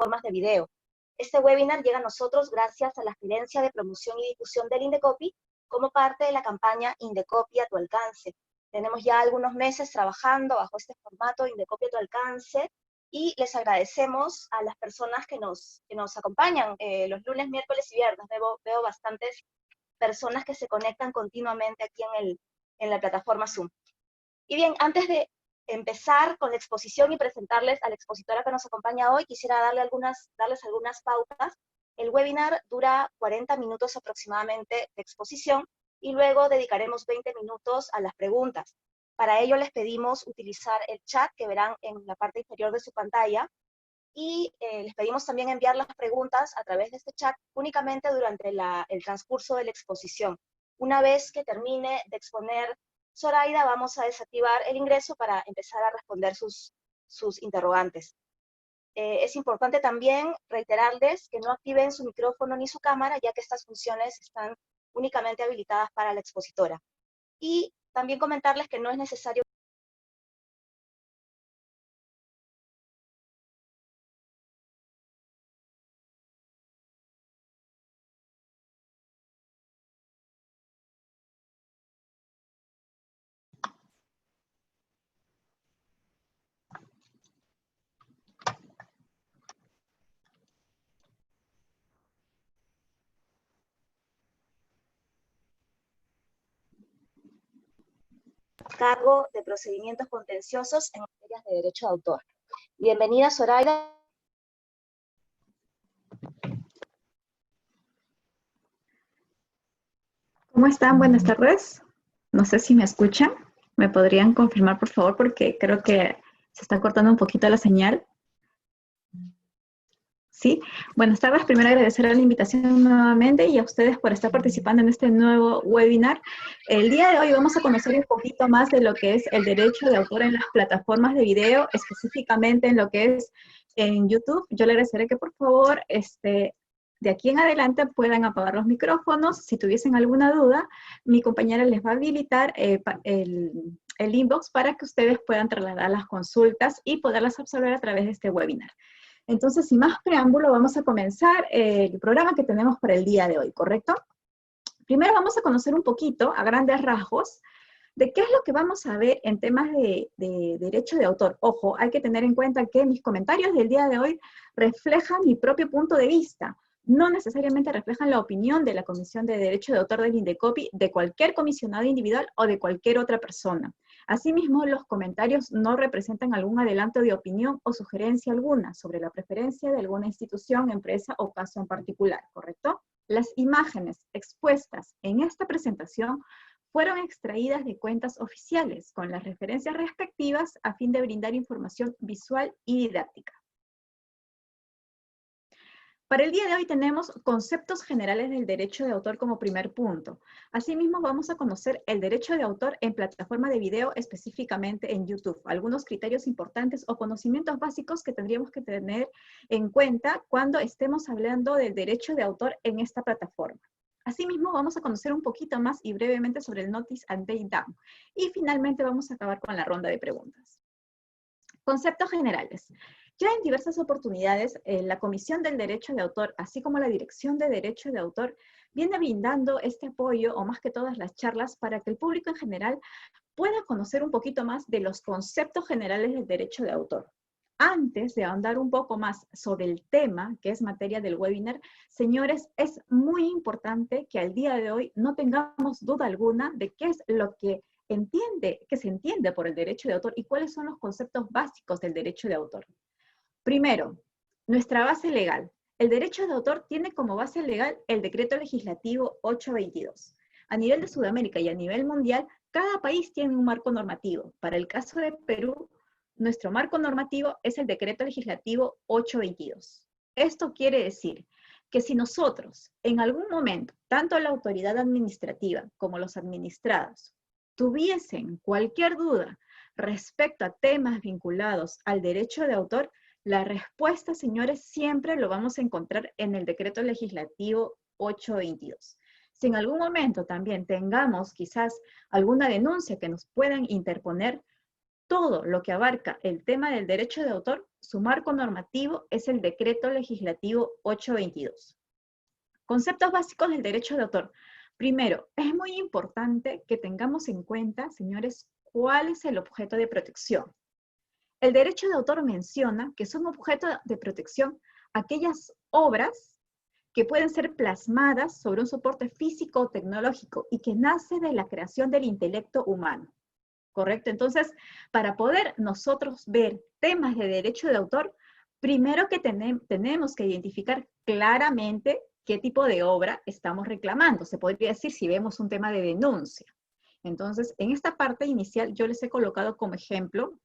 plataformas de video. Este webinar llega a nosotros gracias a la Gerencia de Promoción y Difusión del Indecopi como parte de la campaña Indecopi a tu alcance. Tenemos ya algunos meses trabajando bajo este formato Indecopi a tu alcance y les agradecemos a las personas que nos acompañan los lunes, miércoles y viernes. Veo bastantes personas que se conectan continuamente aquí en la plataforma Zoom. Y bien, antes de empezar con la exposición y presentarles a la expositora que nos acompaña hoy, quisiera darles algunas pautas. El webinar dura 40 minutos aproximadamente de exposición y luego dedicaremos 20 minutos a las preguntas. Para ello les pedimos utilizar el chat que verán en la parte inferior de su pantalla y les pedimos también enviar las preguntas a través de este chat únicamente durante el transcurso de la exposición. Una vez que termine de exponer Zoraida, vamos a desactivar el ingreso para empezar a responder sus interrogantes. Es importante también reiterarles que no activen su micrófono ni su cámara, ya que estas funciones están únicamente habilitadas para la expositora. Y también comentarles que no es necesario cargo de procedimientos contenciosos en materias de derecho de autor. Bienvenida, Zoraida. ¿Cómo están? Buenas tardes. No sé si me escuchan. ¿Me podrían confirmar, por favor? Porque creo que se está cortando un poquito la señal. Sí. Buenas tardes. Primero agradecer la invitación nuevamente y a ustedes por estar participando en este nuevo webinar. El día de hoy vamos a conocer un poquito más de lo que es el derecho de autor en las plataformas de video, específicamente en lo que es en YouTube. Yo le agradeceré que por favor, de aquí en adelante puedan apagar los micrófonos. Si tuviesen alguna duda, mi compañera les va a habilitar el inbox para que ustedes puedan trasladar las consultas y poderlas absorber a través de este webinar. Entonces, sin más preámbulo, vamos a comenzar el programa que tenemos para el día de hoy, ¿correcto? Primero vamos a conocer un poquito, a grandes rasgos, de qué es lo que vamos a ver en temas de derecho de autor. Ojo, hay que tener en cuenta que mis comentarios del día de hoy reflejan mi propio punto de vista. No necesariamente reflejan la opinión de la Comisión de Derecho de Autor del Indecopi, de cualquier comisionado individual o de cualquier otra persona. Asimismo, los comentarios no representan algún adelanto de opinión o sugerencia alguna sobre la preferencia de alguna institución, empresa o caso en particular, ¿correcto? Las imágenes expuestas en esta presentación fueron extraídas de cuentas oficiales con las referencias respectivas a fin de brindar información visual y didáctica. Para el día de hoy tenemos conceptos generales del derecho de autor como primer punto. Asimismo, vamos a conocer el derecho de autor en plataforma de video, específicamente en YouTube. Algunos criterios importantes o conocimientos básicos que tendríamos que tener en cuenta cuando estemos hablando del derecho de autor en esta plataforma. Asimismo, vamos a conocer un poquito más y brevemente sobre el Notice and Take Down. Y finalmente vamos a acabar con la ronda de preguntas. Conceptos generales. Ya en diversas oportunidades, la Comisión del Derecho de Autor, así como la Dirección de Derecho de Autor, viene brindando este apoyo, o más que todas las charlas, para que el público en general pueda conocer un poquito más de los conceptos generales del derecho de autor. Antes de ahondar un poco más sobre el tema, que es materia del webinar, señores, es muy importante que al día de hoy no tengamos duda alguna de qué es lo que se entiende por el derecho de autor y cuáles son los conceptos básicos del derecho de autor. Primero, nuestra base legal. El derecho de autor tiene como base legal el Decreto Legislativo 822. A nivel de Sudamérica y a nivel mundial, cada país tiene un marco normativo. Para el caso de Perú, nuestro marco normativo es el Decreto Legislativo 822. Esto quiere decir que si nosotros, en algún momento, tanto la autoridad administrativa como los administrados, tuviesen cualquier duda respecto a temas vinculados al derecho de autor, la respuesta, señores, siempre lo vamos a encontrar en el Decreto Legislativo 822. Si en algún momento también tengamos quizás alguna denuncia que nos puedan interponer, todo lo que abarca el tema del derecho de autor su marco normativo es el Decreto Legislativo 822. Conceptos básicos del derecho de autor. Primero, es muy importante que tengamos en cuenta, señores, cuál es el objeto de protección. El derecho de autor menciona que son objeto de protección aquellas obras que pueden ser plasmadas sobre un soporte físico o tecnológico y que nace de la creación del intelecto humano. ¿Correcto? Entonces, para poder nosotros ver temas de derecho de autor, primero que tenemos que identificar claramente qué tipo de obra estamos reclamando. Se podría decir si vemos un tema de denuncia. Entonces, en esta parte inicial yo les he colocado como ejemplo,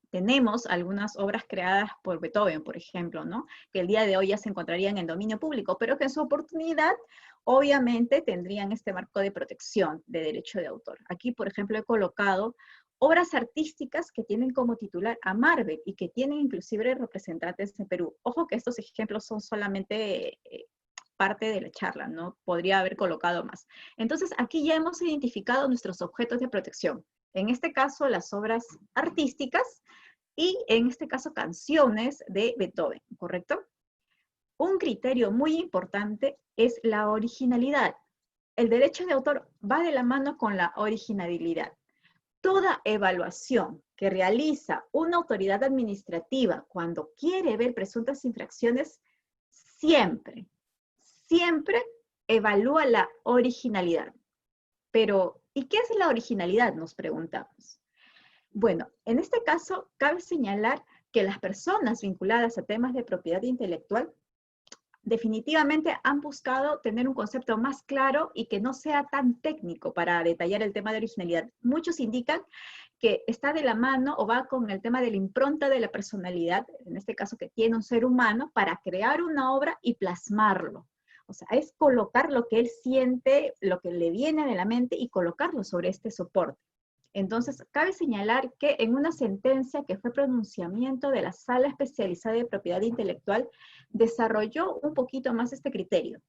tenemos algunas obras creadas por Beethoven, por ejemplo, ¿no? Que el día de hoy ya se encontrarían en dominio público, pero que en su oportunidad, obviamente, tendrían este marco de protección de derecho de autor. Aquí, por ejemplo, he colocado obras artísticas que tienen como titular a Marvel y que tienen inclusive representantes en Perú. Ojo que estos ejemplos son solamente parte de la charla, ¿no? Podría haber colocado más. Entonces, aquí ya hemos identificado nuestros objetos de protección. En este caso, las obras artísticas y en este caso, canciones de Beethoven, ¿correcto? Un criterio muy importante es la originalidad. El derecho de autor va de la mano con la originalidad. Toda evaluación que realiza una autoridad administrativa cuando quiere ver presuntas infracciones, siempre evalúa la originalidad. Pero, ¿y qué es la originalidad? Nos preguntamos. Bueno, en este caso, cabe señalar que las personas vinculadas a temas de propiedad intelectual definitivamente han buscado tener un concepto más claro y que no sea tan técnico para detallar el tema de originalidad. Muchos indican que está de la mano o va con el tema de la impronta de la personalidad, en este caso que tiene un ser humano, para crear una obra y plasmarlo. O sea, es colocar lo que él siente, lo que le viene de la mente y colocarlo sobre este soporte. Entonces, cabe señalar que en una sentencia que fue pronunciamiento de la Sala Especializada de Propiedad Intelectual, desarrolló un poquito más este criterio.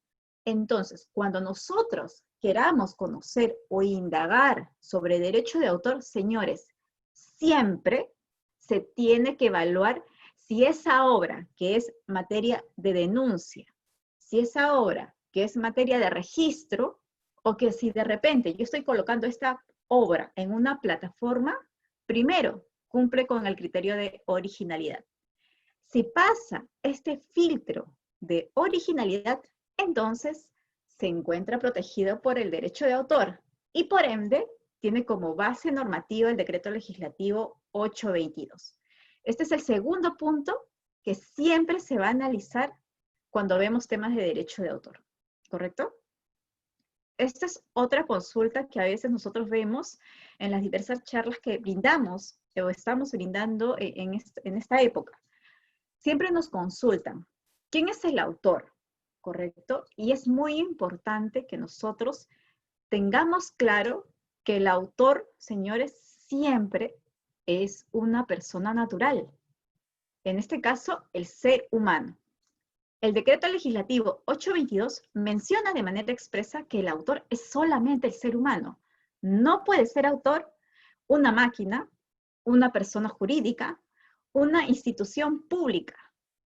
Entonces, cuando nosotros queramos conocer o indagar sobre derecho de autor, señores, siempre se tiene que evaluar si esa obra que es materia de denuncia, si esa obra que es materia de registro, o que si de repente yo estoy colocando esta obra en una plataforma, primero cumple con el criterio de originalidad. Si pasa este filtro de originalidad, entonces se encuentra protegido por el derecho de autor y por ende tiene como base normativa el Decreto Legislativo 822. Este es el segundo punto que siempre se va a analizar cuando vemos temas de derecho de autor, ¿correcto? Esta es otra consulta que a veces nosotros vemos en las diversas charlas que brindamos o estamos brindando en esta época. Siempre nos consultan, ¿quién es el autor? ¿Correcto? Y es muy importante que nosotros tengamos claro que el autor, señores, siempre es una persona natural. En este caso, el ser humano. El Decreto Legislativo 822 menciona de manera expresa que el autor es solamente el ser humano. No puede ser autor una máquina, una persona jurídica, una institución pública,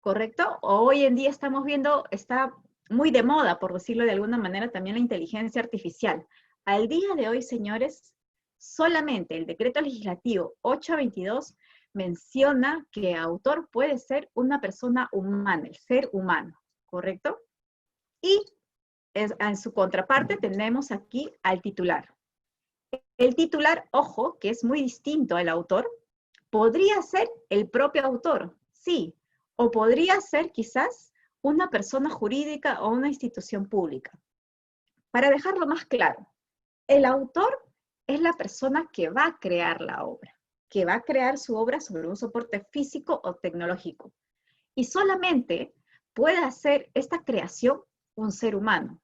¿correcto? Hoy en día estamos viendo, está muy de moda, por decirlo de alguna manera, también la inteligencia artificial. Al día de hoy, señores, solamente el Decreto Legislativo 822 menciona que autor puede ser una persona humana, el ser humano, ¿correcto? Y en su contraparte tenemos aquí al titular. El titular, ojo, que es muy distinto al autor, podría ser el propio autor, sí, o podría ser quizás una persona jurídica o una institución pública. Para dejarlo más claro, el autor es la persona que va a crear la obra, que va a crear su obra sobre un soporte físico o tecnológico. Y solamente puede hacer esta creación un ser humano,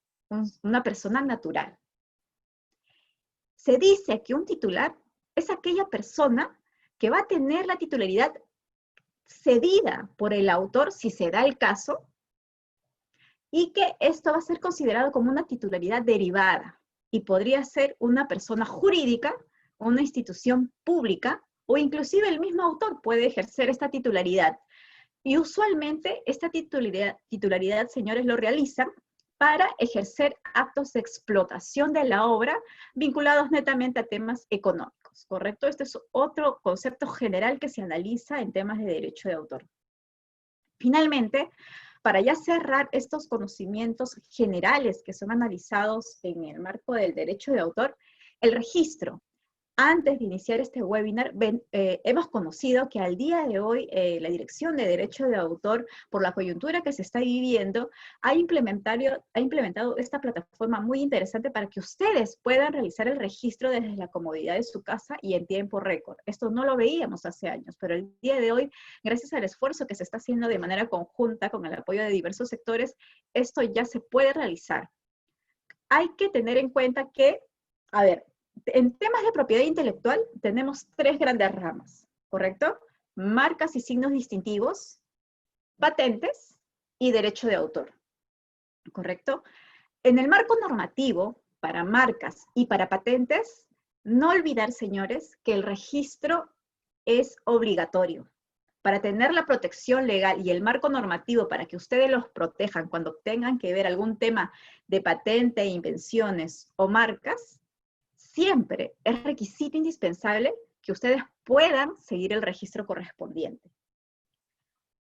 una persona natural. Se dice que un titular es aquella persona que va a tener la titularidad cedida por el autor, si se da el caso, y que esto va a ser considerado como una titularidad derivada, y podría ser una persona jurídica, una institución pública, o inclusive el mismo autor puede ejercer esta titularidad. Y usualmente esta titularidad, señores, lo realizan para ejercer actos de explotación de la obra vinculados netamente a temas económicos, ¿correcto? Este es otro concepto general que se analiza en temas de derecho de autor. Finalmente, para ya cerrar estos conocimientos generales que son analizados en el marco del derecho de autor, el registro. Antes de iniciar este webinar, hemos conocido que al día de hoy la Dirección de Derecho de Autor, por la coyuntura que se está viviendo, ha implementado esta plataforma muy interesante para que ustedes puedan realizar el registro desde la comodidad de su casa y en tiempo récord. Esto no lo veíamos hace años, pero el día de hoy, gracias al esfuerzo que se está haciendo de manera conjunta con el apoyo de diversos sectores, esto ya se puede realizar. Hay que tener en cuenta que, a ver, en temas de propiedad intelectual tenemos tres grandes ramas, ¿correcto? Marcas y signos distintivos, patentes y derecho de autor, ¿correcto? En el marco normativo, para marcas y para patentes, no olvidar, señores, que el registro es obligatorio. Para tener la protección legal y el marco normativo para que ustedes los protejan cuando tengan que ver algún tema de patente, invenciones o marcas, siempre es requisito indispensable que ustedes puedan seguir el registro correspondiente.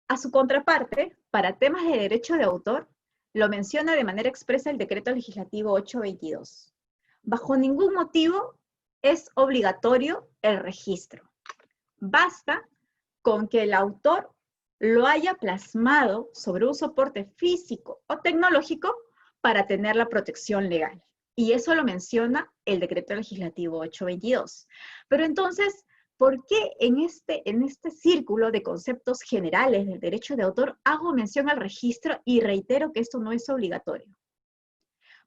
A su contraparte, para temas de derecho de autor, lo menciona de manera expresa el Decreto Legislativo 822. Bajo ningún motivo es obligatorio el registro. Basta con que el autor lo haya plasmado sobre un soporte físico o tecnológico para tener la protección legal. Y eso lo menciona el Decreto Legislativo 822. Pero entonces, ¿por qué en este círculo de conceptos generales del derecho de autor hago mención al registro y reitero que esto no es obligatorio?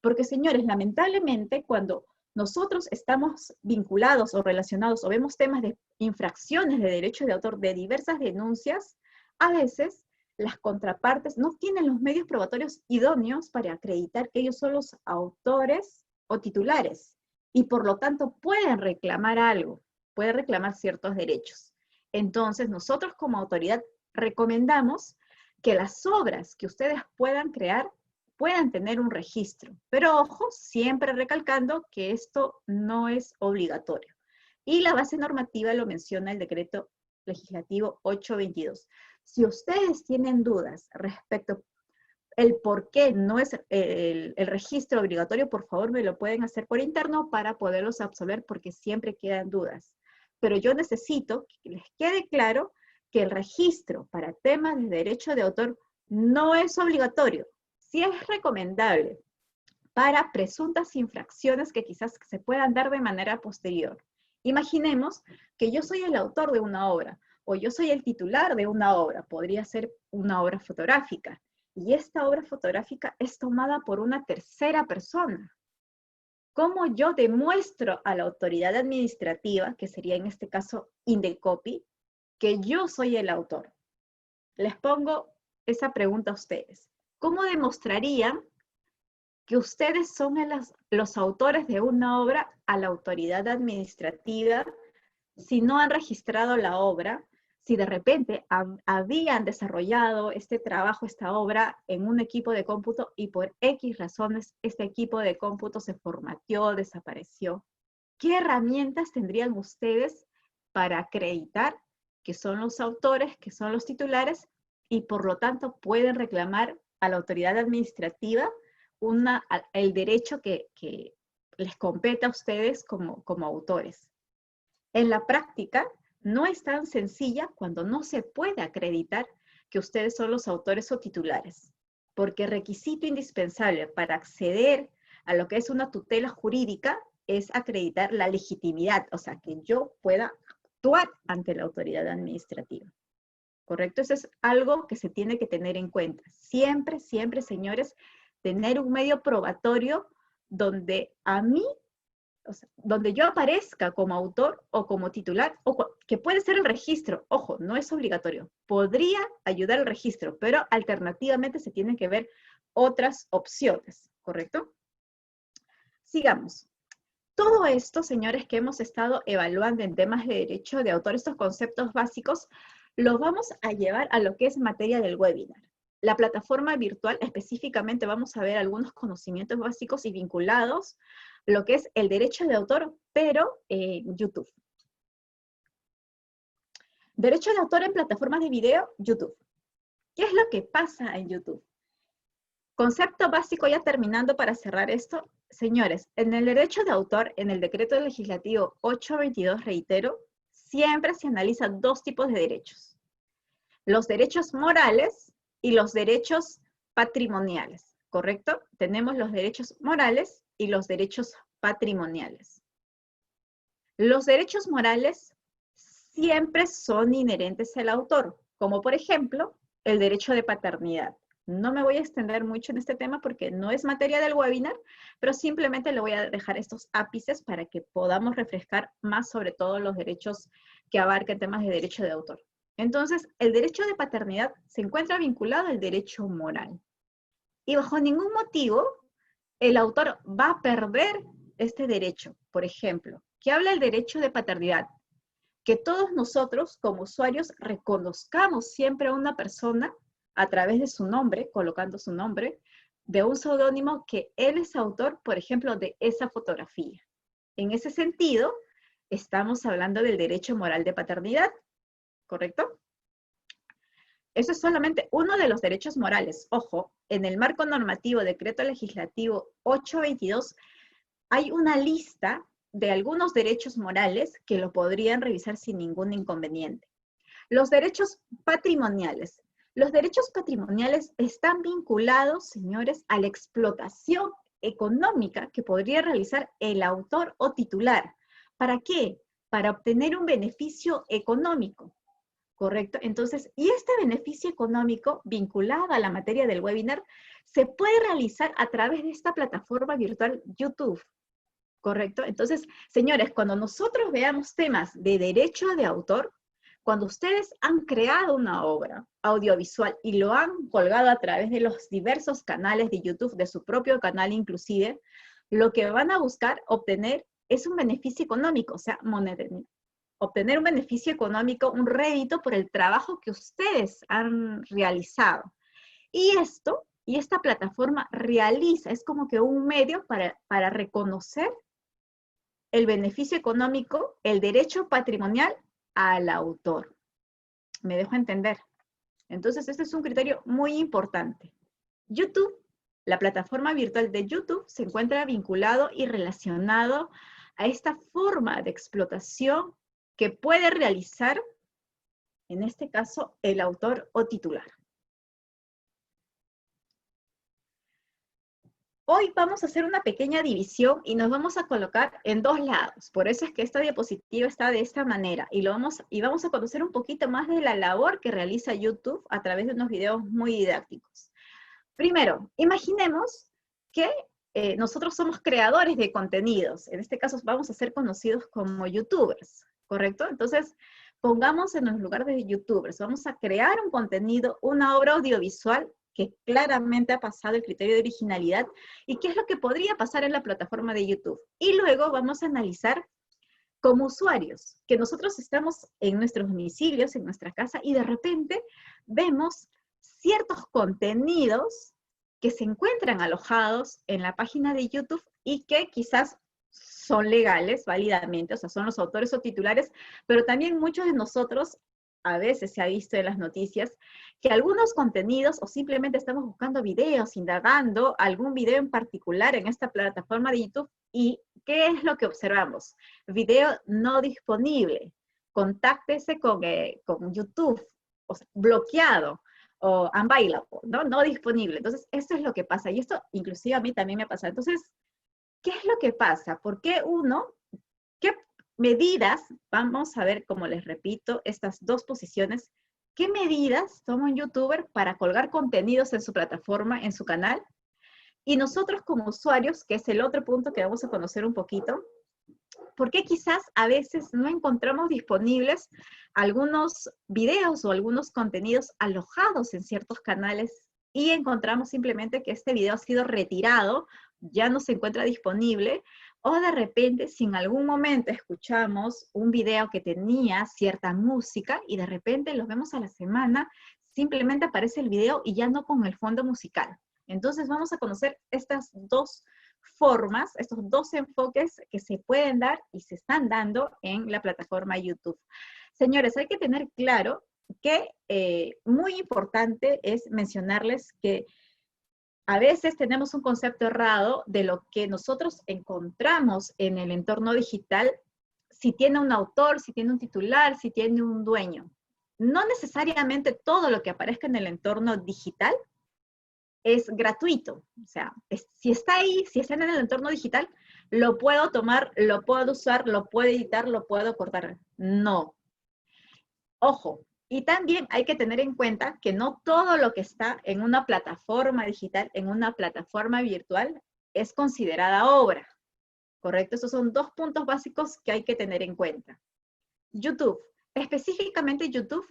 Porque, señores, lamentablemente, cuando nosotros estamos vinculados o relacionados o vemos temas de infracciones de derecho de autor de diversas denuncias, a veces las contrapartes no tienen los medios probatorios idóneos para acreditar que ellos son los autores o titulares y por lo tanto pueden reclamar algo, pueden reclamar ciertos derechos. Entonces nosotros como autoridad recomendamos que las obras que ustedes puedan crear puedan tener un registro, pero ojo, siempre recalcando que esto no es obligatorio. Y la base normativa lo menciona el Decreto Legislativo 822. Si ustedes tienen dudas respecto el por qué no es el registro obligatorio, por favor me lo pueden hacer por interno para poderlos absolver porque siempre quedan dudas. Pero yo necesito que les quede claro que el registro para temas de derecho de autor no es obligatorio. Sí es recomendable para presuntas infracciones que quizás se puedan dar de manera posterior. Imaginemos que yo soy el autor de una obra, o yo soy el titular de una obra, podría ser una obra fotográfica, y esta obra fotográfica es tomada por una tercera persona. ¿Cómo yo demuestro a la autoridad administrativa, que sería en este caso Indecopi, que yo soy el autor? Les pongo esa pregunta a ustedes. ¿Cómo demostrarían que ustedes son los autores de una obra a la autoridad administrativa si no han registrado la obra, si de repente habían desarrollado este trabajo, esta obra en un equipo de cómputo y por X razones este equipo de cómputo se formateó, desapareció? ¿Qué herramientas tendrían ustedes para acreditar que son los autores, que son los titulares y por lo tanto pueden reclamar a la autoridad administrativa el derecho que les compete a ustedes como autores? En la práctica, no es tan sencilla cuando no se puede acreditar que ustedes son los autores o titulares, porque requisito indispensable para acceder a lo que es una tutela jurídica es acreditar la legitimidad, o sea, que yo pueda actuar ante la autoridad administrativa. ¿Correcto? Eso es algo que se tiene que tener en cuenta. Siempre, siempre, señores, tener un medio probatorio donde a mí, o sea, donde yo aparezca como autor o como titular, o que puede ser el registro, ojo, no es obligatorio, podría ayudar al registro, pero alternativamente se tienen que ver otras opciones, ¿correcto? Sigamos. Todo esto, señores, que hemos estado evaluando en temas de derecho de autor, estos conceptos básicos, lo vamos a llevar a lo que es materia del webinar. La plataforma virtual, específicamente vamos a ver algunos conocimientos básicos y vinculados lo que es el derecho de autor, pero en YouTube. Derecho de autor en plataformas de video, YouTube. ¿Qué es lo que pasa en YouTube? Concepto básico, ya terminando para cerrar esto. Señores, en el derecho de autor, en el decreto legislativo 822, reitero, siempre se analizan dos tipos de derechos. Los derechos morales y los derechos patrimoniales, ¿correcto? Tenemos los derechos morales y los derechos patrimoniales. Los derechos morales siempre son inherentes al autor, como por ejemplo, el derecho de paternidad. No me voy a extender mucho en este tema porque no es materia del webinar, pero simplemente le voy a dejar estos ápices para que podamos refrescar más sobre todo los derechos que abarcan temas de derecho de autor. Entonces, el derecho de paternidad se encuentra vinculado al derecho moral. Y bajo ningún motivo, el autor va a perder este derecho. Por ejemplo, ¿qué habla el derecho de paternidad? Que todos nosotros, como usuarios, reconozcamos siempre a una persona a través de su nombre, colocando su nombre, de un seudónimo que él es autor, por ejemplo, de esa fotografía. En ese sentido, estamos hablando del derecho moral de paternidad, ¿correcto? Eso es solamente uno de los derechos morales. Ojo, en el marco normativo decreto legislativo 822 hay una lista de algunos derechos morales que lo podrían revisar sin ningún inconveniente. Los derechos patrimoniales. Los derechos patrimoniales están vinculados, señores, a la explotación económica que podría realizar el autor o titular. ¿Para qué? Para obtener un beneficio económico, ¿correcto? Entonces, y este beneficio económico vinculado a la materia del webinar se puede realizar a través de esta plataforma virtual YouTube. ¿Correcto? Entonces, señores, cuando nosotros veamos temas de derecho de autor, cuando ustedes han creado una obra audiovisual y lo han colgado a través de los diversos canales de YouTube, de su propio canal inclusive, lo que van a buscar obtener es un beneficio económico, o sea, obtener un beneficio económico, un rédito por el trabajo que ustedes han realizado. Y esta plataforma realiza, es como que un medio para reconocer el beneficio económico, el derecho patrimonial al autor. ¿Me dejo entender? Entonces, este es un criterio muy importante. YouTube, la plataforma virtual de YouTube, se encuentra vinculado y relacionado a esta forma de explotación que puede realizar, en este caso, el autor o titular. Hoy vamos a hacer una pequeña división y nos vamos a colocar en dos lados. Por eso es que esta diapositiva está de esta manera. Y vamos a conocer un poquito más de la labor que realiza YouTube a través de unos videos muy didácticos. Primero, imaginemos que nosotros somos creadores de contenidos. En este caso vamos a ser conocidos como YouTubers, ¿correcto? Entonces, pongamos en el lugar de YouTubers. Vamos a crear un contenido, una obra audiovisual que claramente ha pasado el criterio de originalidad y qué es lo que podría pasar en la plataforma de YouTube. Y luego vamos a analizar como usuarios, que nosotros estamos en nuestros domicilios, en nuestra casa, y de repente vemos ciertos contenidos que se encuentran alojados en la página de YouTube y que quizás son legales, válidamente, o sea, son los autores o titulares, pero también muchos de nosotros, a veces se ha visto en las noticias, que algunos contenidos, o simplemente estamos buscando videos, indagando algún video en particular en esta plataforma de YouTube, y ¿qué es lo que observamos? Video no disponible, contáctese con YouTube, o sea, bloqueado, o unavailable, ¿no? No disponible. Entonces, esto es lo que pasa, y esto inclusive a mí también me ha pasado. Entonces, ¿qué es lo que pasa? ¿Por qué qué medidas, vamos a ver, como les repito, estas dos posiciones, qué medidas toma un youtuber para colgar contenidos en su plataforma, en su canal? Y nosotros como usuarios, que es el otro punto que vamos a conocer un poquito, ¿por qué quizás a veces no encontramos disponibles algunos videos o algunos contenidos alojados en ciertos canales y encontramos simplemente que este video ha sido retirado, ya no se encuentra disponible, O de repente, si en algún momento escuchamos un video que tenía cierta música y de repente lo vemos a la semana, simplemente aparece el video y ya no con el fondo musical. Entonces vamos a conocer estas dos formas, estos dos enfoques que se pueden dar y se están dando en la plataforma YouTube. Señores, hay que tener claro que muy importante es mencionarles que a veces tenemos un concepto errado de lo que nosotros encontramos en el entorno digital, si tiene un autor, si tiene un titular, si tiene un dueño. No necesariamente todo lo que aparezca en el entorno digital es gratuito. O sea, si está ahí, si está en el entorno digital, lo puedo tomar, lo puedo usar, lo puedo editar, lo puedo cortar. No. Ojo, y también hay que tener en cuenta que no todo lo que está en una plataforma digital, en una plataforma virtual, es considerada obra, ¿correcto? Estos son dos puntos básicos que hay que tener en cuenta. YouTube, específicamente YouTube,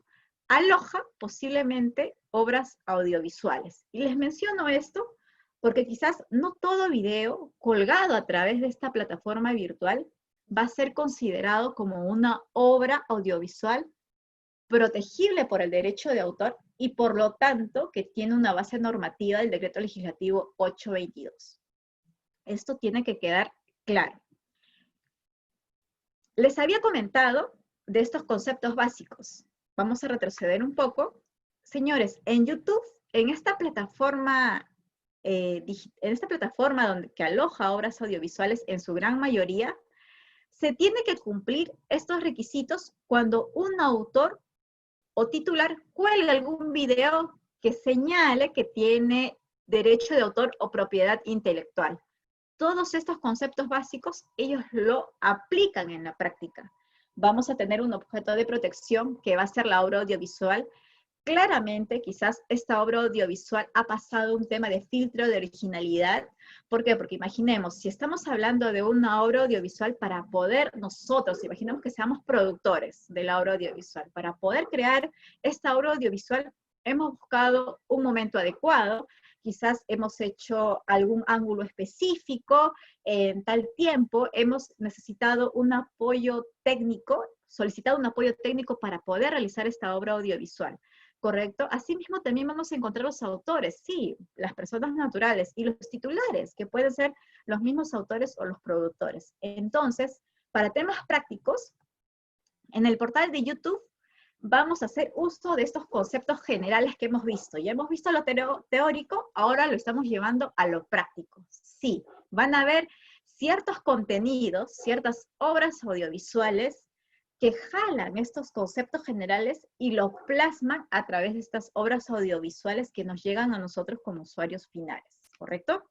aloja posiblemente obras audiovisuales. Y les menciono esto porque quizás no todo video colgado a través de esta plataforma virtual va a ser considerado como una obra audiovisual protegible por el derecho de autor y por lo tanto que tiene una base normativa del Decreto Legislativo 822. Esto tiene que quedar claro. Les había comentado de estos conceptos básicos. Vamos a retroceder un poco. Señores, en YouTube, en esta plataforma que aloja obras audiovisuales en su gran mayoría, se tiene que cumplir estos requisitos cuando un autor o titular cuelga algún video que señale que tiene derecho de autor o propiedad intelectual. Todos estos conceptos básicos, ellos lo aplican en la práctica. Vamos a tener un objeto de protección que va a ser la obra audiovisual. Claramente, quizás esta obra audiovisual ha pasado un tema de filtro de originalidad. ¿Por qué? Porque imaginemos, si estamos hablando de una obra audiovisual, para poder nosotros, imaginemos que seamos productores de la obra audiovisual, para poder crear esta obra audiovisual, hemos buscado un momento adecuado, quizás hemos hecho algún ángulo específico, en tal tiempo hemos necesitado un apoyo técnico, solicitado un apoyo técnico para poder realizar esta obra audiovisual. ¿Correcto? Asimismo, también vamos a encontrar los autores, sí, las personas naturales, y los titulares, que pueden ser los mismos autores o los productores. Entonces, para temas prácticos, en el portal de YouTube vamos a hacer uso de estos conceptos generales que hemos visto. Ya hemos visto lo teórico, ahora lo estamos llevando a lo práctico. Sí, van a haber ciertos contenidos, ciertas obras audiovisuales que jalan estos conceptos generales y los plasman a través de estas obras audiovisuales que nos llegan a nosotros como usuarios finales, ¿correcto?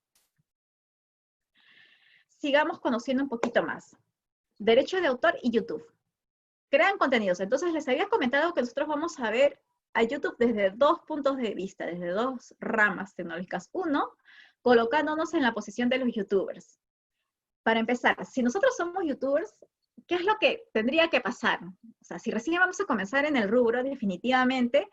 Sigamos conociendo un poquito más. Derecho de autor y YouTube. Crean contenidos. Entonces les había comentado que nosotros vamos a ver a YouTube desde dos puntos de vista, desde dos ramas tecnológicas. Uno, colocándonos en la posición de los YouTubers. Para empezar, si nosotros somos YouTubers, ¿qué es lo que tendría que pasar? O sea, si recién vamos a comenzar en el rubro, definitivamente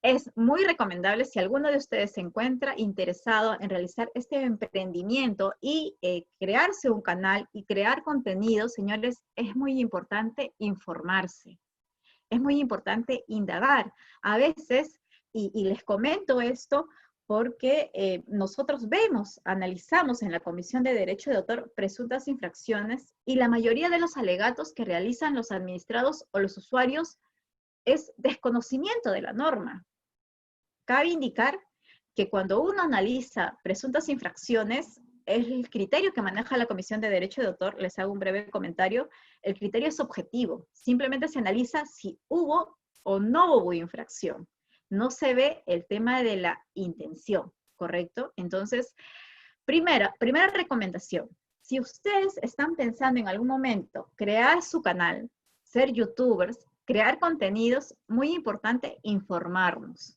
es muy recomendable si alguno de ustedes se encuentra interesado en realizar este emprendimiento y crearse un canal y crear contenido, señores, es muy importante informarse. Es muy importante indagar. A veces, y les comento esto, porque nosotros vemos, analizamos en la Comisión de Derecho de Autor presuntas infracciones y la mayoría de los alegatos que realizan los administrados o los usuarios es desconocimiento de la norma. Cabe indicar que cuando uno analiza presuntas infracciones, el criterio que maneja la Comisión de Derecho de Autor, les hago un breve comentario, el criterio es objetivo. Simplemente se analiza si hubo o no hubo infracción. No se ve el tema de la intención, ¿correcto? Entonces, primera recomendación. Si ustedes están pensando en algún momento crear su canal, ser youtubers, crear contenidos, muy importante informarnos.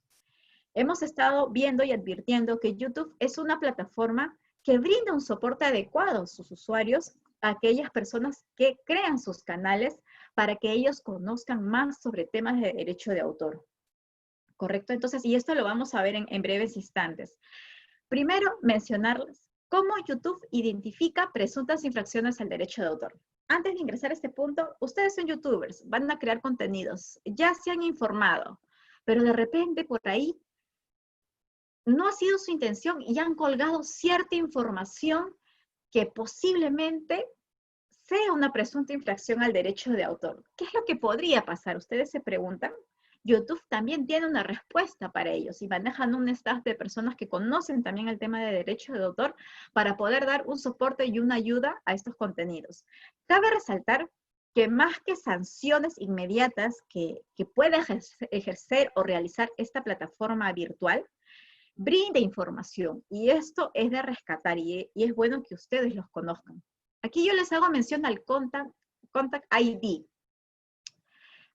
Hemos estado viendo y advirtiendo que YouTube es una plataforma que brinda un soporte adecuado a sus usuarios, a aquellas personas que crean sus canales para que ellos conozcan más sobre temas de derecho de autor. ¿Correcto? Entonces, y esto lo vamos a ver en breves instantes. Primero, mencionarles ¿Cómo YouTube identifica presuntas infracciones al derecho de autor? Antes de ingresar a este punto, ustedes son youtubers, van a crear contenidos, ya se han informado, pero de repente por ahí no ha sido su intención y han colgado cierta información que posiblemente sea una presunta infracción al derecho de autor. ¿Qué es lo que podría pasar? Ustedes se preguntan. YouTube también tiene una respuesta para ellos y manejan un staff de personas que conocen también el tema de derecho de autor para poder dar un soporte y una ayuda a estos contenidos. Cabe resaltar que más que sanciones inmediatas que pueda ejercer o realizar esta plataforma virtual, brinda información y esto es de rescatar y es bueno que ustedes los conozcan. Aquí yo les hago mención al Contact ID.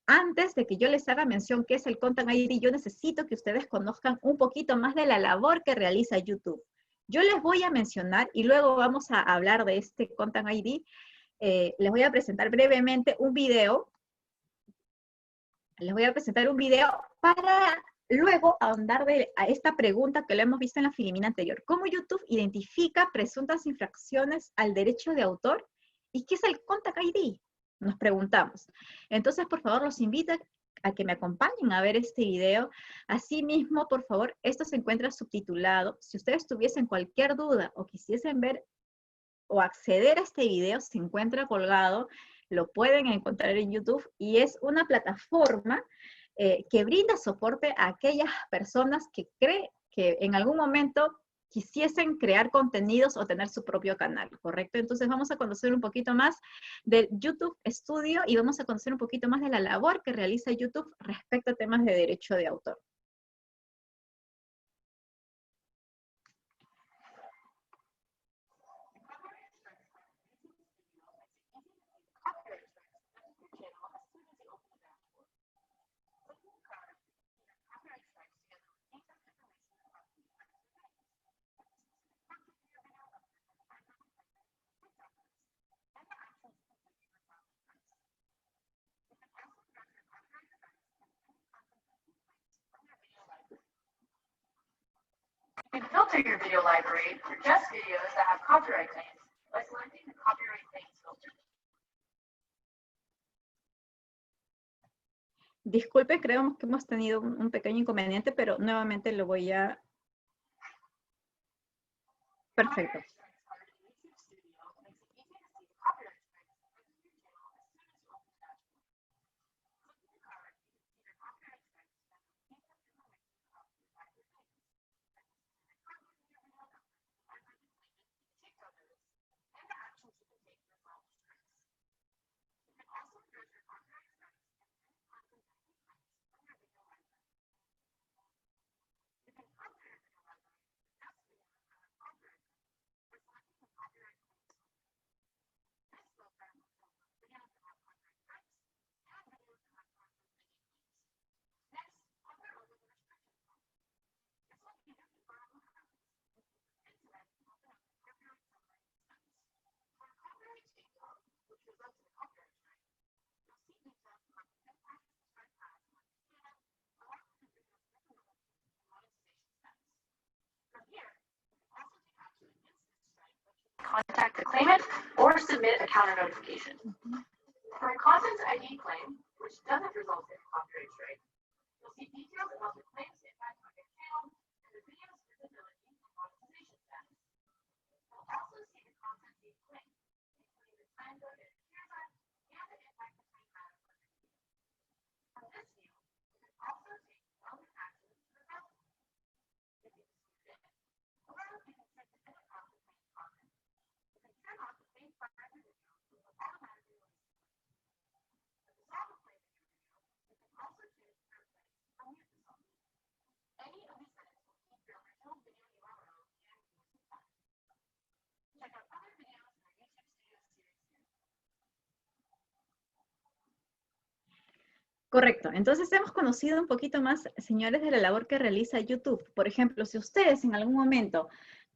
Antes de que yo les haga mención qué es el Contact ID, yo necesito que ustedes conozcan un poquito más de la labor que realiza YouTube. Yo les voy a mencionar y luego vamos a hablar de este Contact ID. Les voy a presentar brevemente un video. Les voy a presentar un video para luego ahondar a esta pregunta que lo hemos visto en la filimina anterior. ¿Cómo YouTube identifica presuntas infracciones al derecho de autor? ¿Y qué es el Contact ID? Nos preguntamos. Entonces, por favor, los invito a que me acompañen a ver este video. Asimismo, por favor, esto se encuentra subtitulado. Si ustedes tuviesen cualquier duda o quisiesen ver o acceder a este video, se encuentra colgado, lo pueden encontrar en YouTube y es una plataforma que brinda soporte a aquellas personas que creen que en algún momento quisiesen crear contenidos o tener su propio canal, ¿correcto? Entonces vamos a conocer un poquito más del YouTube Studio y vamos a conocer un poquito más de la labor que realiza YouTube respecto a temas de derecho de autor. You can filter your video library for just videos that have copyright claims by selecting the Copyright Claims filter. Disculpe, creo que hemos tenido un pequeño inconveniente, pero nuevamente lo voy a... Perfecto. Contact the claimant or submit a counter notification. For a Content ID claim, which doesn't result in a copyright strike, you'll see details about the claim's impact on your channel and the video's visibility and monetization status. You'll also see the content being claimed, including the time zone it appears at and the impact the claim had on the video. From this view, you can also take relevant actions to resolve it. If you dispute it, or you can set the edit off the claim content. You can turn off the claim flag video, which will automatically release the claim. To resolve a claim in your video, you can also choose to replace or mute the song. Any of these settings will keep your original video URL and music time. Check out other videos in our YouTube Studio series here. Correcto. Entonces hemos conocido un poquito más, señores, de la labor que realiza YouTube. Por ejemplo, si ustedes en algún momento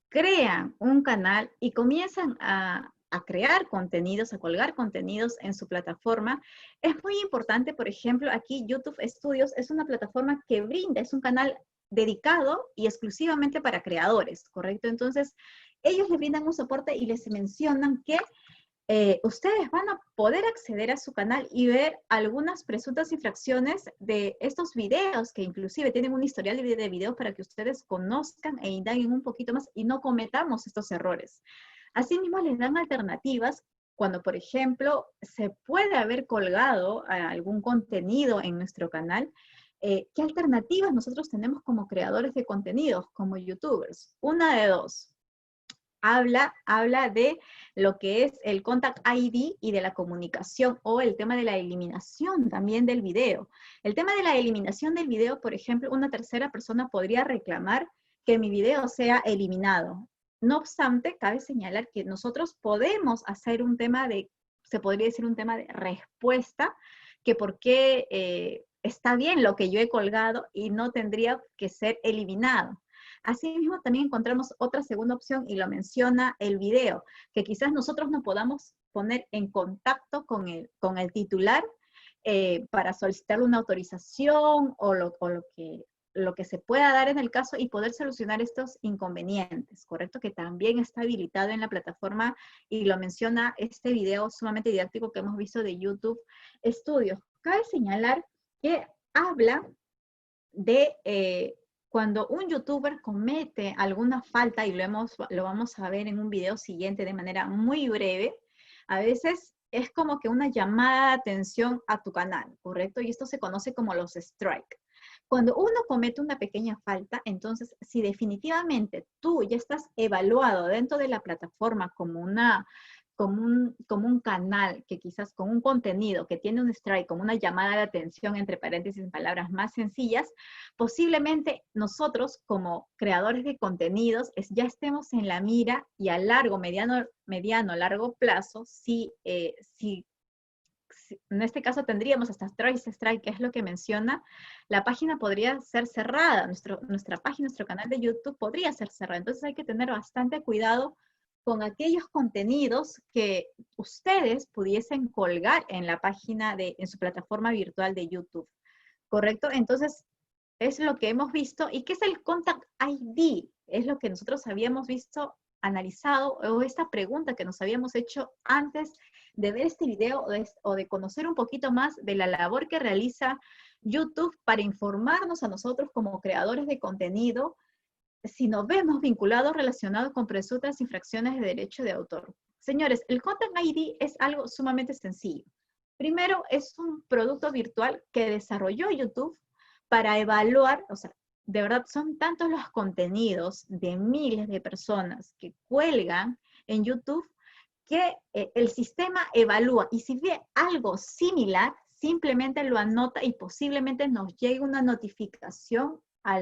crean un canal y comienzan a crear contenidos, a colgar contenidos en su plataforma, es muy importante, por ejemplo, aquí YouTube Studios es una plataforma que brinda, es un canal dedicado y exclusivamente para creadores, ¿correcto? Entonces, ellos les brindan un soporte y les mencionan que ustedes van a poder acceder a su canal y ver algunas presuntas infracciones de estos videos, que inclusive tienen un historial de videos para que ustedes conozcan e indaguen un poquito más y no cometamos estos errores. Asimismo, les dan alternativas cuando, por ejemplo, se puede haber colgado algún contenido en nuestro canal. ¿Qué alternativas nosotros tenemos como creadores de contenidos, como youtubers? Una de dos. Habla de lo que es el Contact ID y de la comunicación, o el tema de la eliminación también del video. El tema de la eliminación del video, por ejemplo, una tercera persona podría reclamar que mi video sea eliminado. No obstante, cabe señalar que nosotros podemos hacer un tema de, se podría decir un tema de respuesta, que por qué está bien lo que yo he colgado y no tendría que ser eliminado. Asimismo, también encontramos otra segunda opción, y lo menciona el video, que quizás nosotros nos podamos poner en contacto con el titular para solicitar una autorización o lo que se pueda dar en el caso y poder solucionar estos inconvenientes, ¿correcto? Que también está habilitado en la plataforma y lo menciona este video sumamente didáctico que hemos visto de YouTube Studio. Cabe señalar que habla de cuando un youtuber comete alguna falta, y lo vamos a ver en un video siguiente de manera muy breve, a veces es como que una llamada de atención a tu canal, ¿correcto? Y esto se conoce como los strike. Cuando uno comete una pequeña falta, entonces, si definitivamente tú ya estás evaluado dentro de la plataforma como un canal que quizás con un contenido que tiene un strike, como una llamada de atención, entre paréntesis, en palabras más sencillas, posiblemente nosotros como creadores de contenidos ya estemos en la mira, y a largo plazo, si en este caso tendríamos hasta strike, que es lo que menciona, la página podría ser cerrada, nuestra página, nuestro canal de YouTube podría ser cerrado. Entonces hay que tener bastante cuidado con aquellos contenidos que ustedes pudiesen colgar en la página, en su plataforma virtual de YouTube, ¿correcto? Entonces, es lo que hemos visto. ¿Y qué es el Contact ID? Es lo que nosotros habíamos visto, analizado, o esta pregunta que nos habíamos hecho antes de ver este video o de conocer un poquito más de la labor que realiza YouTube para informarnos a nosotros como creadores de contenido si nos vemos vinculados relacionados con presuntas infracciones de derecho de autor. Señores, el Contact ID es algo sumamente sencillo. Primero, es un producto virtual que desarrolló YouTube para evaluar, o sea, de verdad son tantos los contenidos de miles de personas que cuelgan en YouTube que el sistema evalúa, y si ve algo similar, simplemente lo anota y posiblemente nos llegue una notificación a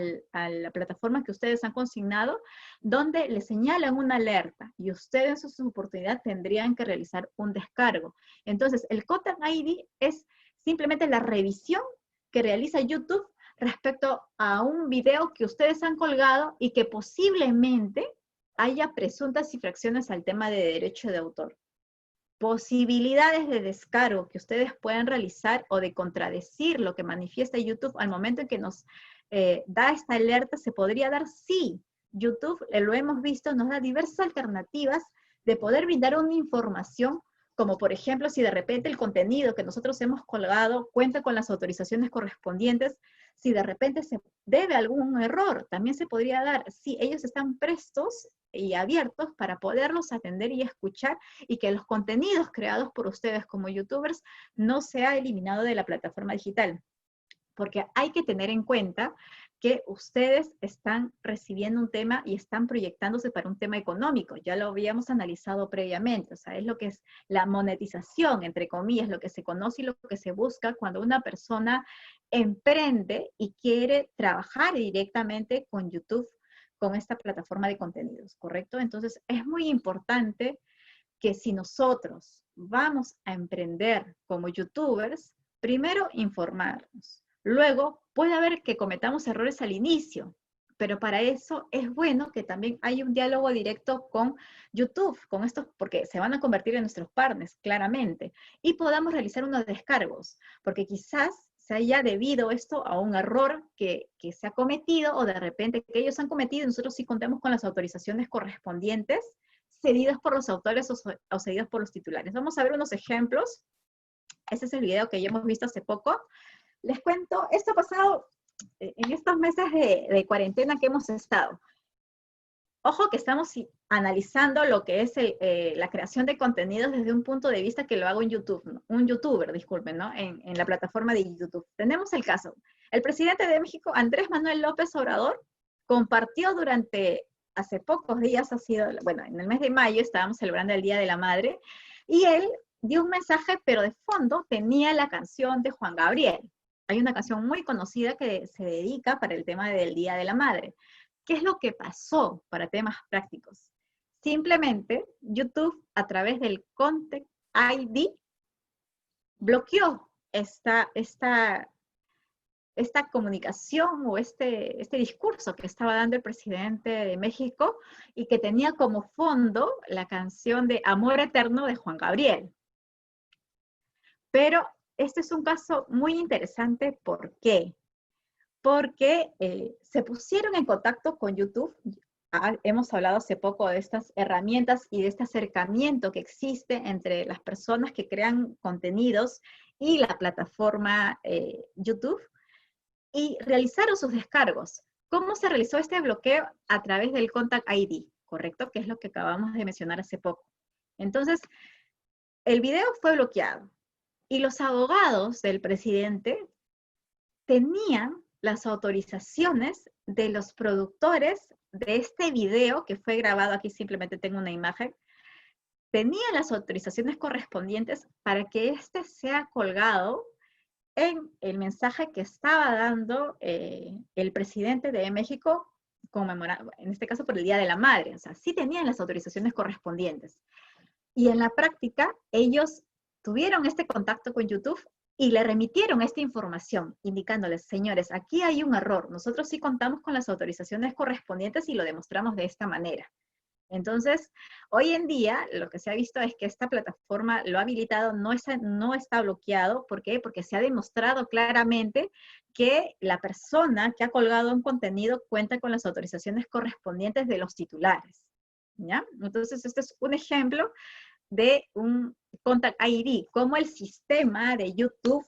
la plataforma que ustedes han consignado, donde le señalan una alerta, y ustedes en su oportunidad tendrían que realizar un descargo. Entonces, el Contact ID es simplemente la revisión que realiza YouTube respecto a un video que ustedes han colgado y que posiblemente haya presuntas infracciones al tema de derecho de autor. Posibilidades de descargo que ustedes puedan realizar o de contradecir lo que manifiesta YouTube al momento en que nos da esta alerta, se podría dar sí. YouTube, lo hemos visto, nos da diversas alternativas de poder brindar una información, como por ejemplo, si de repente el contenido que nosotros hemos colgado cuenta con las autorizaciones correspondientes, si de repente se debe algún error, también se podría dar. Sí, ellos están prestos y abiertos para poderlos atender y escuchar, y que los contenidos creados por ustedes como youtubers no sea eliminado de la plataforma digital. Porque hay que tener en cuenta que ustedes están recibiendo un tema y están proyectándose para un tema económico. Ya lo habíamos analizado previamente, o sea, es lo que es la monetización, entre comillas, lo que se conoce y lo que se busca cuando una persona emprende y quiere trabajar directamente con YouTube, con esta plataforma de contenidos, ¿correcto? Entonces, es muy importante que si nosotros vamos a emprender como youtubers, primero informarnos. Luego, puede haber que cometamos errores al inicio, pero para eso es bueno que también haya un diálogo directo con YouTube, con estos, porque se van a convertir en nuestros partners, claramente, y podamos realizar unos descargos, porque quizás se haya debido esto a un error que se ha cometido o de repente que ellos han cometido y nosotros sí contamos con las autorizaciones correspondientes cedidas por los autores o cedidas por los titulares. Vamos a ver unos ejemplos. Este es el video que ya hemos visto hace poco. Les cuento, esto ha pasado en estos meses de cuarentena que hemos estado. Ojo que estamos analizando lo que es la creación de contenidos desde un punto de vista que lo hago en YouTube, ¿no? Un youtuber, disculpen, ¿no? En la plataforma de YouTube. Tenemos el caso. El presidente de México, Andrés Manuel López Obrador, compartió hace pocos días, bueno, en el mes de mayo estábamos celebrando el Día de la Madre, y él dio un mensaje, pero de fondo tenía la canción de Juan Gabriel. Hay una canción muy conocida que se dedica para el tema del Día de la Madre. ¿Qué es lo que pasó para temas prácticos? Simplemente YouTube, a través del Content ID, bloqueó esta comunicación o este discurso que estaba dando el presidente de México y que tenía como fondo la canción de Amor Eterno de Juan Gabriel. Pero este es un caso muy interesante. ¿Por qué? Porque se pusieron en contacto con YouTube. Hemos hablado hace poco de estas herramientas y de este acercamiento que existe entre las personas que crean contenidos y la plataforma YouTube, y realizaron sus descargos. ¿Cómo se realizó este bloqueo? A través del Contact ID, ¿correcto? Que es lo que acabamos de mencionar hace poco. Entonces, el video fue bloqueado y los abogados del presidente tenían las autorizaciones de los productores de este video que fue grabado, aquí simplemente tengo una imagen, tenían las autorizaciones correspondientes para que este sea colgado en el mensaje que estaba dando el presidente de México, en este caso por el Día de la Madre. O sea, sí tenían las autorizaciones correspondientes. Y en la práctica, ellos tuvieron este contacto con YouTube y le remitieron esta información, indicándoles, señores, aquí hay un error. Nosotros sí contamos con las autorizaciones correspondientes y lo demostramos de esta manera. Entonces, hoy en día, lo que se ha visto es que esta plataforma lo ha habilitado, no está bloqueado. ¿Por qué? Porque se ha demostrado claramente que la persona que ha colgado un contenido cuenta con las autorizaciones correspondientes de los titulares, ¿ya? Entonces, este es un ejemplo de un Contact ID, cómo el sistema de YouTube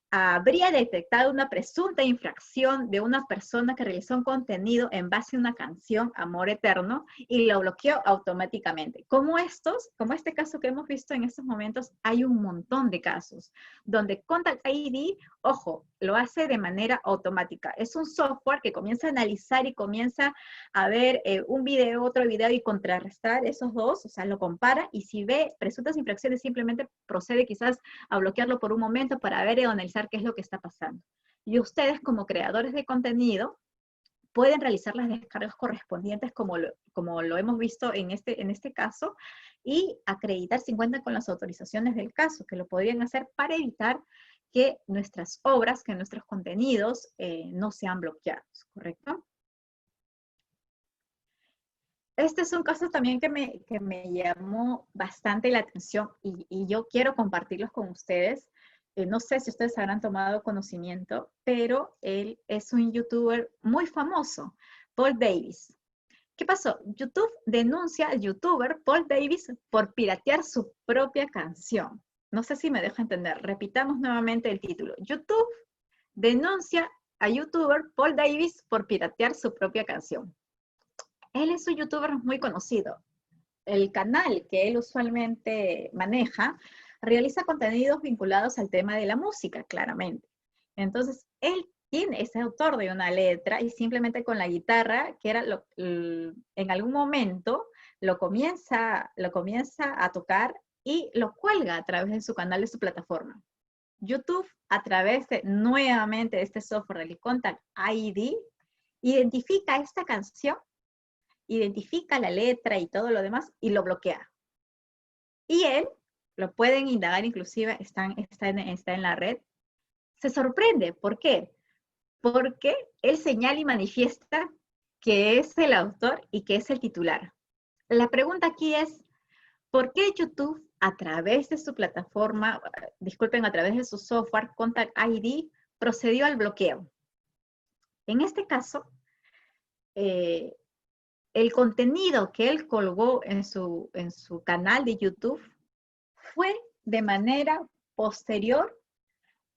habría detectado una presunta infracción de una persona que realizó un contenido en base a una canción, Amor Eterno, y lo bloqueó automáticamente. Como este caso que hemos visto en estos momentos, hay un montón de casos donde Contact ID, ojo, lo hace de manera automática. Es un software que comienza a analizar y comienza a ver un video, otro video y contrarrestar esos dos, o sea, lo compara, y si ve presuntas infracciones simplemente procede quizás a bloquearlo por un momento para ver y analizar qué es lo que está pasando. Y ustedes como creadores de contenido pueden realizar las descargas correspondientes como lo hemos visto en este caso, y acreditar si cuentan con las autorizaciones del caso, que lo podrían hacer para evitar que nuestras obras, que nuestros contenidos no sean bloqueados, ¿correcto? Este es un caso también que me llamó bastante la atención y yo quiero compartirlos con ustedes. No sé si ustedes habrán tomado conocimiento, pero él es un youtuber muy famoso, Paul Davis. ¿Qué pasó? YouTube denuncia al youtuber Paul Davis por piratear su propia canción. No sé si me dejo entender. Repitamos nuevamente el título. YouTube denuncia a youtuber Paul Davis por piratear su propia canción. Él es un youtuber muy conocido. El canal que él usualmente maneja realiza contenidos vinculados al tema de la música, claramente. Entonces, él es autor de una letra y simplemente con la guitarra, que era en algún momento, lo comienza a tocar y lo cuelga a través de su canal, de su plataforma. YouTube, a través nuevamente de este software del Contact ID, identifica esta canción, identifica la letra y todo lo demás y lo bloquea. Y él, lo pueden indagar, inclusive está en la red, se sorprende. ¿Por qué? Porque él señala y manifiesta que es el autor y que es el titular. La pregunta aquí es, ¿por qué YouTube, a través de su plataforma, a través de su software Contact ID, procedió al bloqueo. En este caso, el contenido que él colgó en su canal de YouTube fue de manera posterior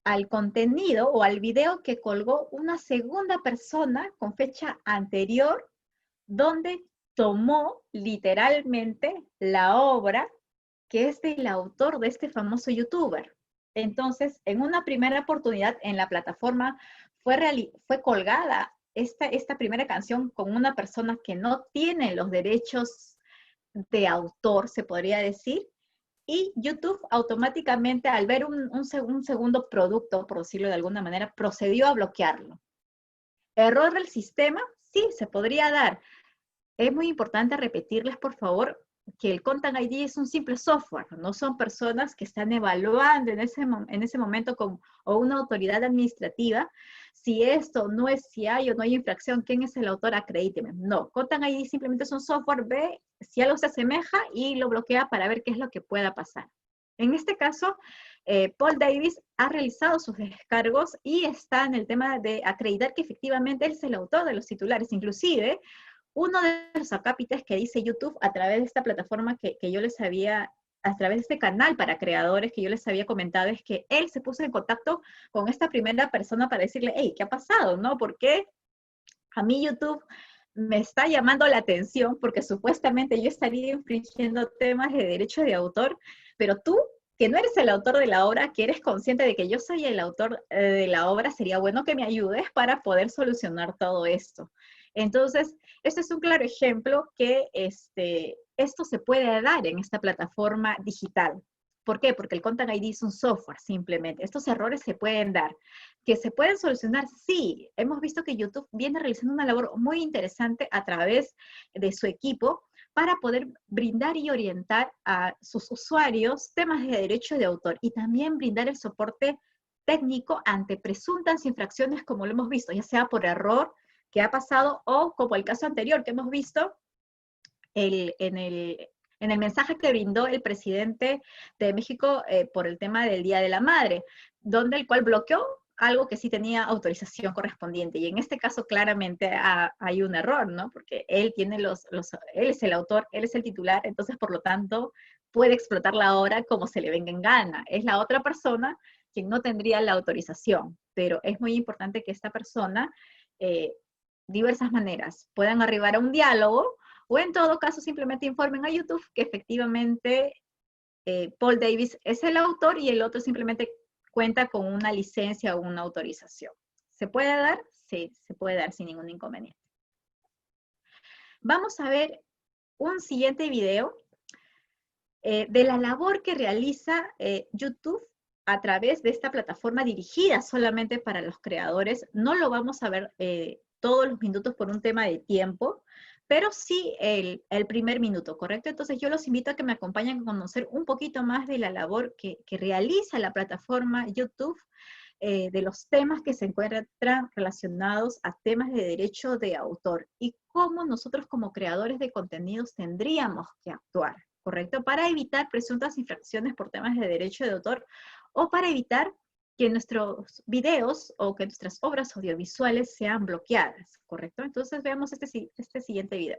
al contenido o al video que colgó una segunda persona con fecha anterior, donde tomó literalmente la obra que es del autor de este famoso youtuber. Entonces, en una primera oportunidad en la plataforma fue colgada esta primera canción con una persona que no tiene los derechos de autor, se podría decir, y YouTube automáticamente, al ver un segundo producto, por decirlo de alguna manera, procedió a bloquearlo. ¿Error del sistema? Sí, se podría dar. Es muy importante repetirles, por favor, que el Content ID es un simple software, no son personas que están evaluando en ese momento o una autoridad administrativa si esto no es, si hay o no hay infracción, quién es el autor, acredíteme. No, Content ID simplemente es un software, ve si algo se asemeja y lo bloquea para ver qué es lo que pueda pasar. En este caso, Paul Davis ha realizado sus descargos y está en el tema de acreditar que efectivamente él es el autor de los titulares. Inclusive, uno de los acápites que dice YouTube a través de esta plataforma que yo les había, a través de este canal para creadores que yo les había comentado, es que él se puso en contacto con esta primera persona para decirle, hey, ¿qué ha pasado? ¿No? ¿Por qué a mí YouTube me está llamando la atención? Porque supuestamente yo estaría infringiendo temas de derecho de autor, pero tú, que no eres el autor de la obra, que eres consciente de que yo soy el autor de la obra, sería bueno que me ayudes para poder solucionar todo esto. Entonces, este es un claro ejemplo que esto se puede dar en esta plataforma digital. ¿Por qué? Porque el Content ID es un software, simplemente. Estos errores se pueden dar. ¿Que se pueden solucionar? Sí. Hemos visto que YouTube viene realizando una labor muy interesante a través de su equipo para poder brindar y orientar a sus usuarios temas de derecho de autor y también brindar el soporte técnico ante presuntas infracciones, como lo hemos visto, ya sea por error que ha pasado o como el caso anterior que hemos visto en el mensaje que brindó el presidente de México por el tema del Día de la Madre, donde el cual bloqueó algo que sí tenía autorización correspondiente. Y en este caso claramente hay un error, ¿no? Porque él tiene él es el autor, él es el titular, entonces por lo tanto puede explotar la obra como se le venga en gana. Es la otra persona quien no tendría la autorización, pero es muy importante que esta persona, diversas maneras, puedan arribar a un diálogo o en todo caso simplemente informen a YouTube que efectivamente Paul Davis es el autor y el otro simplemente cuenta con una licencia o una autorización. ¿Se puede dar? Sí, se puede dar sin ningún inconveniente. Vamos a ver un siguiente video de la labor que realiza YouTube a través de esta plataforma dirigida solamente para los creadores. No lo vamos a ver todos los minutos por un tema de tiempo, pero sí el primer minuto, ¿correcto? Entonces yo los invito a que me acompañen a conocer un poquito más de la labor que realiza la plataforma YouTube, de los temas que se encuentran relacionados a temas de derecho de autor y cómo nosotros como creadores de contenidos tendríamos que actuar, ¿correcto? Para evitar presuntas infracciones por temas de derecho de autor o para evitar que nuestros videos o que nuestras obras audiovisuales sean bloqueadas, ¿correcto? Entonces veamos este siguiente video.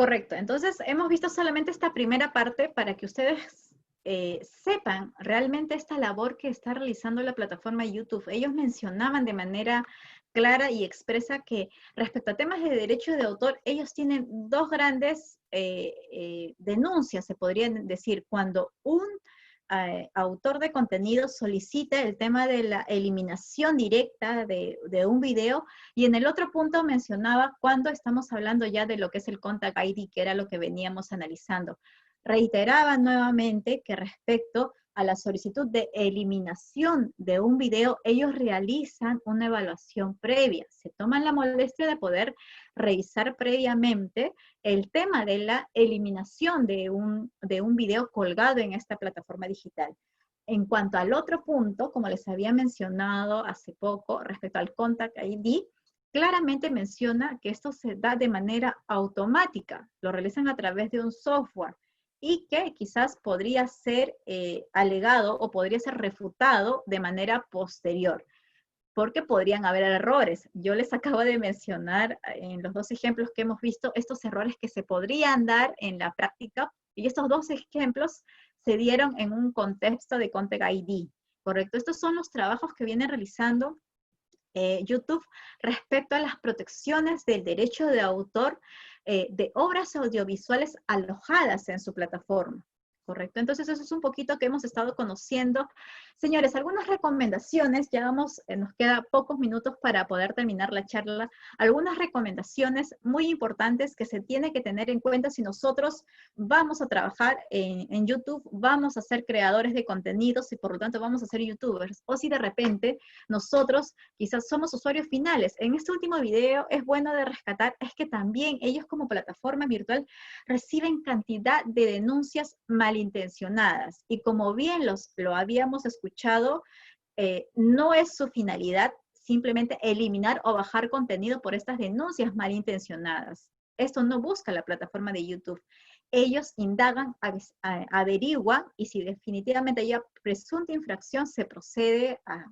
Correcto. Entonces, hemos visto solamente esta primera parte para que ustedes sepan realmente esta labor que está realizando la plataforma YouTube. Ellos mencionaban de manera clara y expresa que respecto a temas de derecho de autor, ellos tienen dos grandes denuncias, se podrían decir, cuando un autor de contenido solicita el tema de la eliminación directa de un video, y en el otro punto mencionaba cuando estamos hablando ya de lo que es el Contact ID, que era lo que veníamos analizando. Reiteraba nuevamente que respecto a la solicitud de eliminación de un video, ellos realizan una evaluación previa. Se toman la molestia de poder revisar previamente el tema de la eliminación de un video colgado en esta plataforma digital. En cuanto al otro punto, como les había mencionado hace poco, respecto al Contact ID, claramente menciona que esto se da de manera automática, lo realizan a través de un software, y que quizás podría ser alegado o podría ser refutado de manera posterior, porque podrían haber errores. Yo les acabo de mencionar en los dos ejemplos que hemos visto estos errores que se podrían dar en la práctica, y estos dos ejemplos se dieron en un contexto de Contact ID, ¿correcto? Estos son los trabajos que viene realizando YouTube respecto a las protecciones del derecho de autor de obras audiovisuales alojadas en su plataforma, ¿correcto? Entonces eso es un poquito que hemos estado conociendo. Señores, algunas recomendaciones, ya vamos, nos queda pocos minutos para poder terminar la charla, algunas recomendaciones muy importantes que se tiene que tener en cuenta si nosotros vamos a trabajar en YouTube, vamos a ser creadores de contenidos y por lo tanto vamos a ser YouTubers, o si de repente nosotros quizás somos usuarios finales. En este último video es bueno de rescatar, es que también ellos como plataforma virtual reciben cantidad de denuncias malintencionadas, y como bien lo habíamos escuchado, no es su finalidad simplemente eliminar o bajar contenido por estas denuncias malintencionadas. Esto no busca la plataforma de YouTube. Ellos indagan, averiguan, y si definitivamente hay presunta infracción, se procede a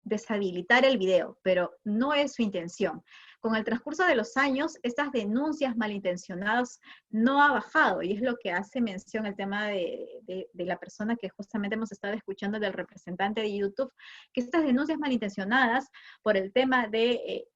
deshabilitar el video, pero no es su intención. Con el transcurso de los años, estas denuncias malintencionadas no ha bajado, y es lo que hace mención el tema de la persona que justamente hemos estado escuchando, del representante de YouTube, que estas denuncias malintencionadas por el tema de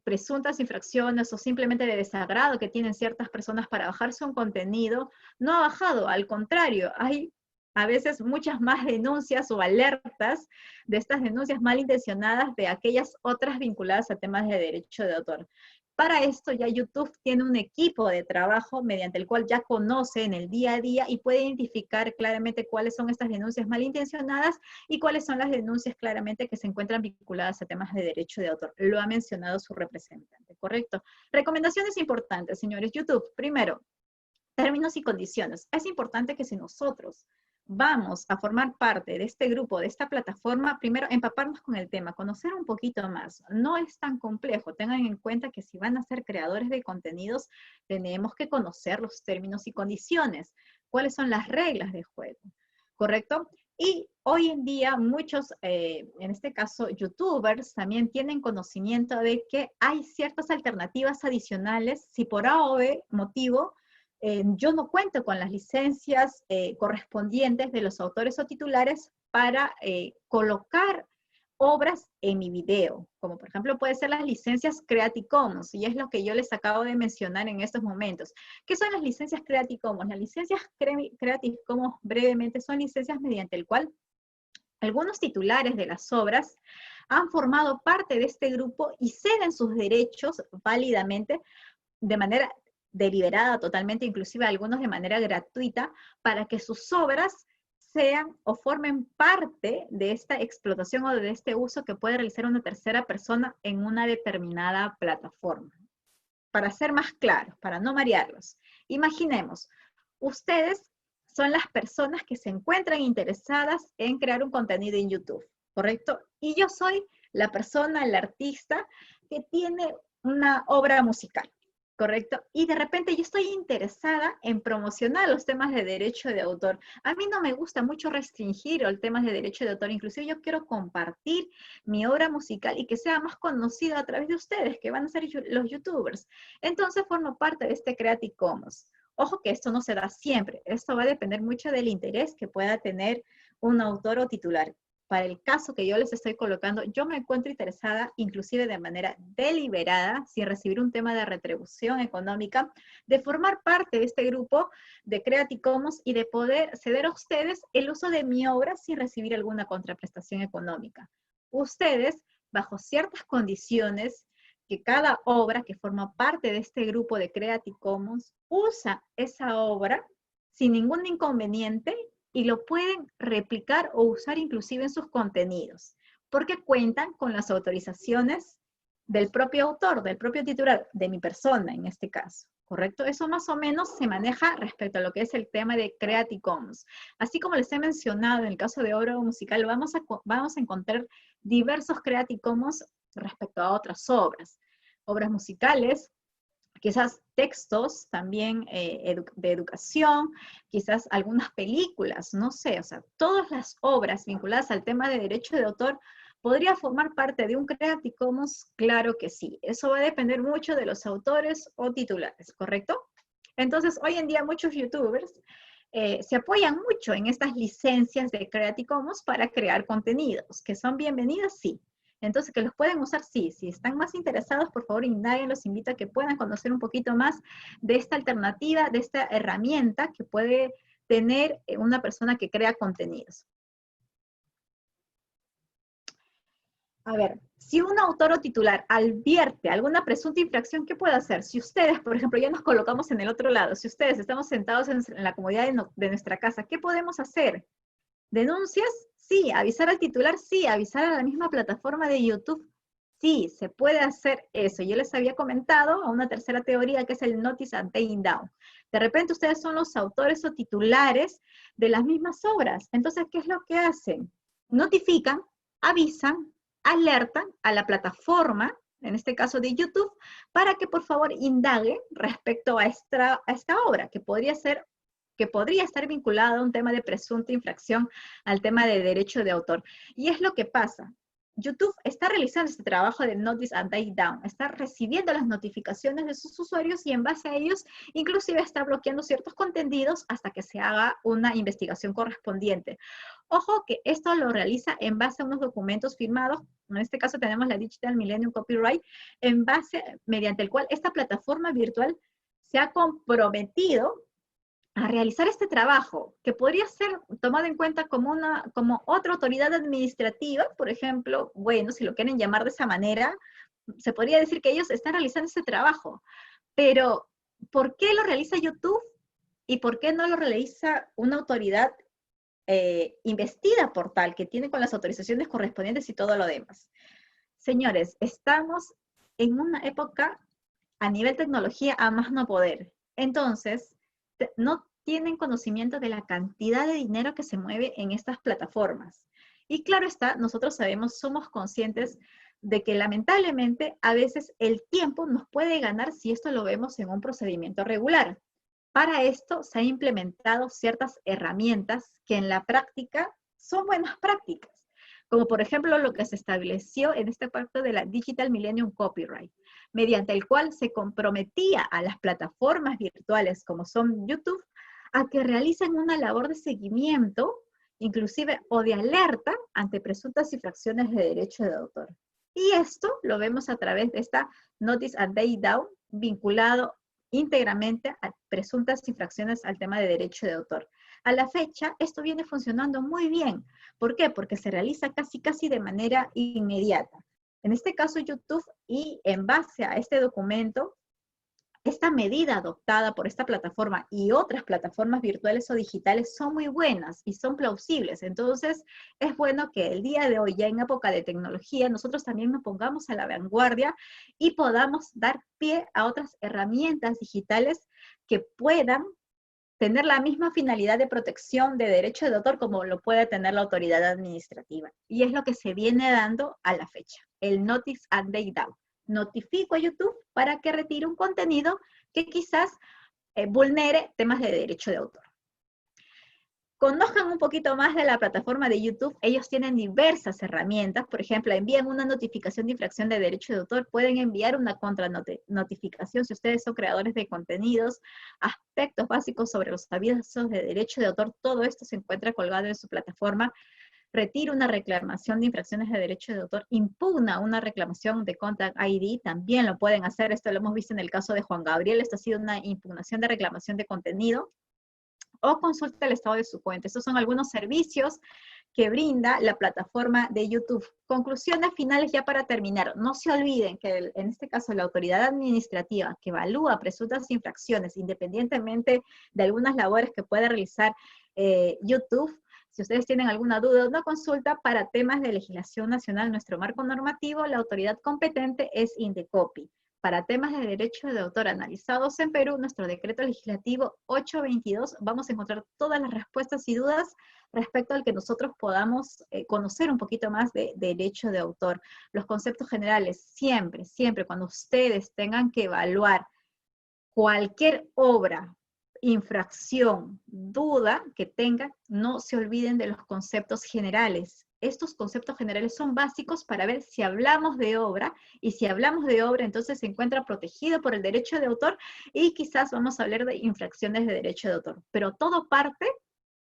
presuntas infracciones o simplemente de desagrado que tienen ciertas personas para bajarse un contenido, no ha bajado, al contrario, hay a veces muchas más denuncias o alertas de estas denuncias malintencionadas de aquellas otras vinculadas a temas de derecho de autor. Para esto ya YouTube tiene un equipo de trabajo mediante el cual ya conoce en el día a día y puede identificar claramente cuáles son estas denuncias malintencionadas y cuáles son las denuncias claramente que se encuentran vinculadas a temas de derecho de autor. Lo ha mencionado su representante, ¿correcto? Recomendaciones importantes, señores. YouTube, primero, términos y condiciones. Es importante que si nosotros vamos a formar parte de este grupo, de esta plataforma, primero empaparnos con el tema, conocer un poquito más. No es tan complejo. Tengan en cuenta que si van a ser creadores de contenidos, tenemos que conocer los términos y condiciones. ¿Cuáles son las reglas de juego? ¿Correcto? Y hoy en día muchos, en este caso youtubers, también tienen conocimiento de que hay ciertas alternativas adicionales si por A o B motivo yo no cuento con las licencias correspondientes de los autores o titulares para colocar obras en mi video, como por ejemplo puede ser las licencias Creative Commons, y es lo que yo les acabo de mencionar en estos momentos. ¿Qué son las licencias Creative Commons? Las licencias Creative Commons, brevemente, son licencias mediante el cual algunos titulares de las obras han formado parte de este grupo y ceden sus derechos válidamente de manera deliberada totalmente, inclusive algunos de manera gratuita, para que sus obras sean o formen parte de esta explotación o de este uso que puede realizar una tercera persona en una determinada plataforma. Para ser más claros, para no marearlos, imaginemos, ustedes son las personas que se encuentran interesadas en crear un contenido en YouTube, ¿correcto? Y yo soy la persona, el artista, que tiene una obra musical. ¿correcto? Y de repente yo estoy interesada en promocionar los temas de derecho de autor. A mí no me gusta mucho restringir los temas de derecho de autor, inclusive yo quiero compartir mi obra musical y que sea más conocida a través de ustedes, que van a ser los youtubers. Entonces formo parte de este Creative Commons. Ojo que esto no se da siempre, esto va a depender mucho del interés que pueda tener un autor o titular. Para el caso que yo les estoy colocando, yo me encuentro interesada, inclusive de manera deliberada, sin recibir un tema de retribución económica, de formar parte de este grupo de Creative Commons y de poder ceder a ustedes el uso de mi obra sin recibir alguna contraprestación económica. Ustedes, bajo ciertas condiciones, que cada obra que forma parte de este grupo de Creative Commons usa esa obra sin ningún inconveniente y lo pueden replicar o usar inclusive en sus contenidos, porque cuentan con las autorizaciones del propio autor, del propio titular, de mi persona en este caso, ¿correcto? Eso más o menos se maneja respecto a lo que es el tema de Creative Commons. Así como les he mencionado, en el caso de obra musical, vamos a encontrar diversos Creative Commons respecto a otras obras musicales, quizás textos también de educación, quizás algunas películas, no sé, o sea, todas las obras vinculadas al tema de derecho de autor podría formar parte de un Creative Commons, claro que sí. Eso va a depender mucho de los autores o titulares, ¿correcto? Entonces, hoy en día muchos youtubers se apoyan mucho en estas licencias de Creative Commons para crear contenidos, que son bienvenidas, sí. Entonces, que los pueden usar, sí. Si están más interesados, por favor, indaguen, los invito a que puedan conocer un poquito más de esta alternativa, de esta herramienta que puede tener una persona que crea contenidos. A ver, si un autor o titular advierte alguna presunta infracción, ¿qué puede hacer? Si ustedes, por ejemplo, ya nos colocamos en el otro lado, si ustedes estamos sentados en la comodidad de nuestra casa, ¿qué podemos hacer? ¿Denuncias? Sí. ¿Avisar al titular? Sí. ¿Avisar a la misma plataforma de YouTube? Sí, se puede hacer eso. Yo les había comentado a una tercera teoría que es el Notice and Taking Down. De repente ustedes son los autores o titulares de las mismas obras. Entonces, ¿qué es lo que hacen? Notifican, avisan, alertan a la plataforma, en este caso de YouTube, para que por favor indague respecto a esta obra, que podría estar vinculada a un tema de presunta infracción al tema de derecho de autor. Y es lo que pasa. YouTube está realizando este trabajo de Notice and Take Down, está recibiendo las notificaciones de sus usuarios y en base a ellos, inclusive está bloqueando ciertos contenidos hasta que se haga una investigación correspondiente. Ojo que esto lo realiza en base a unos documentos firmados, en este caso tenemos la Digital Millennium Copyright, mediante el cual esta plataforma virtual se ha comprometido a realizar este trabajo, que podría ser tomado en cuenta como otra autoridad administrativa, por ejemplo, bueno, si lo quieren llamar de esa manera, se podría decir que ellos están realizando ese trabajo, pero ¿por qué lo realiza YouTube y por qué no lo realiza una autoridad investida por tal, que tiene con las autorizaciones correspondientes y todo lo demás? Señores, estamos en una época a nivel tecnología a más no poder, entonces no tienen conocimiento de la cantidad de dinero que se mueve en estas plataformas. Y claro está, nosotros sabemos, somos conscientes de que lamentablemente a veces el tiempo nos puede ganar si esto lo vemos en un procedimiento regular. Para esto se han implementado ciertas herramientas que en la práctica son buenas prácticas, como por ejemplo lo que se estableció en este pacto de la Digital Millennium Copyright, mediante el cual se comprometía a las plataformas virtuales como son YouTube a que realicen una labor de seguimiento, inclusive o de alerta ante presuntas infracciones de derecho de autor. Y esto lo vemos a través de esta Notice and Take Down vinculado íntegramente a presuntas infracciones al tema de derecho de autor. A la fecha, esto viene funcionando muy bien. ¿Por qué? Porque se realiza casi de manera inmediata. En este caso YouTube, y en base a este documento, esta medida adoptada por esta plataforma y otras plataformas virtuales o digitales son muy buenas y son plausibles. Entonces, es bueno que el día de hoy, ya en época de tecnología, nosotros también nos pongamos a la vanguardia y podamos dar pie a otras herramientas digitales que puedan tener la misma finalidad de protección de derecho de autor como lo puede tener la autoridad administrativa. Y es lo que se viene dando a la fecha, el Notice and Take Down. notifico a YouTube para que retire un contenido que quizás vulnere temas de derecho de autor. Conozcan un poquito más de la plataforma de YouTube. Ellos tienen diversas herramientas. Por ejemplo, envían una notificación de infracción de derecho de autor. Pueden enviar una contranotificación si ustedes son creadores de contenidos. Aspectos básicos sobre los avisos de derecho de autor. Todo esto se encuentra colgado en su plataforma. Retira una reclamación de infracciones de derecho de autor. Impugna una reclamación de Contact ID. También lo pueden hacer. Esto lo hemos visto en el caso de Juan Gabriel. Esto ha sido una impugnación de reclamación de contenido. O consulta el estado de su cuenta. Estos son algunos servicios que brinda la plataforma de YouTube. Conclusiones finales ya para terminar. No se olviden que en este caso la autoridad administrativa que evalúa presuntas infracciones, independientemente de algunas labores que pueda realizar YouTube, si ustedes tienen alguna duda o una consulta para temas de legislación nacional, nuestro marco normativo, la autoridad competente es Indecopi. Para temas de derecho de autor analizados en Perú, nuestro decreto legislativo 822, vamos a encontrar todas las respuestas y dudas respecto al que nosotros podamos conocer un poquito más de derecho de autor. Los conceptos generales, siempre, siempre, cuando ustedes tengan que evaluar cualquier obra, infracción, duda que tengan, no se olviden de los conceptos generales. Estos conceptos generales son básicos para ver si hablamos de obra, y si hablamos de obra, entonces se encuentra protegido por el derecho de autor, y quizás vamos a hablar de infracciones de derecho de autor. Pero todo parte,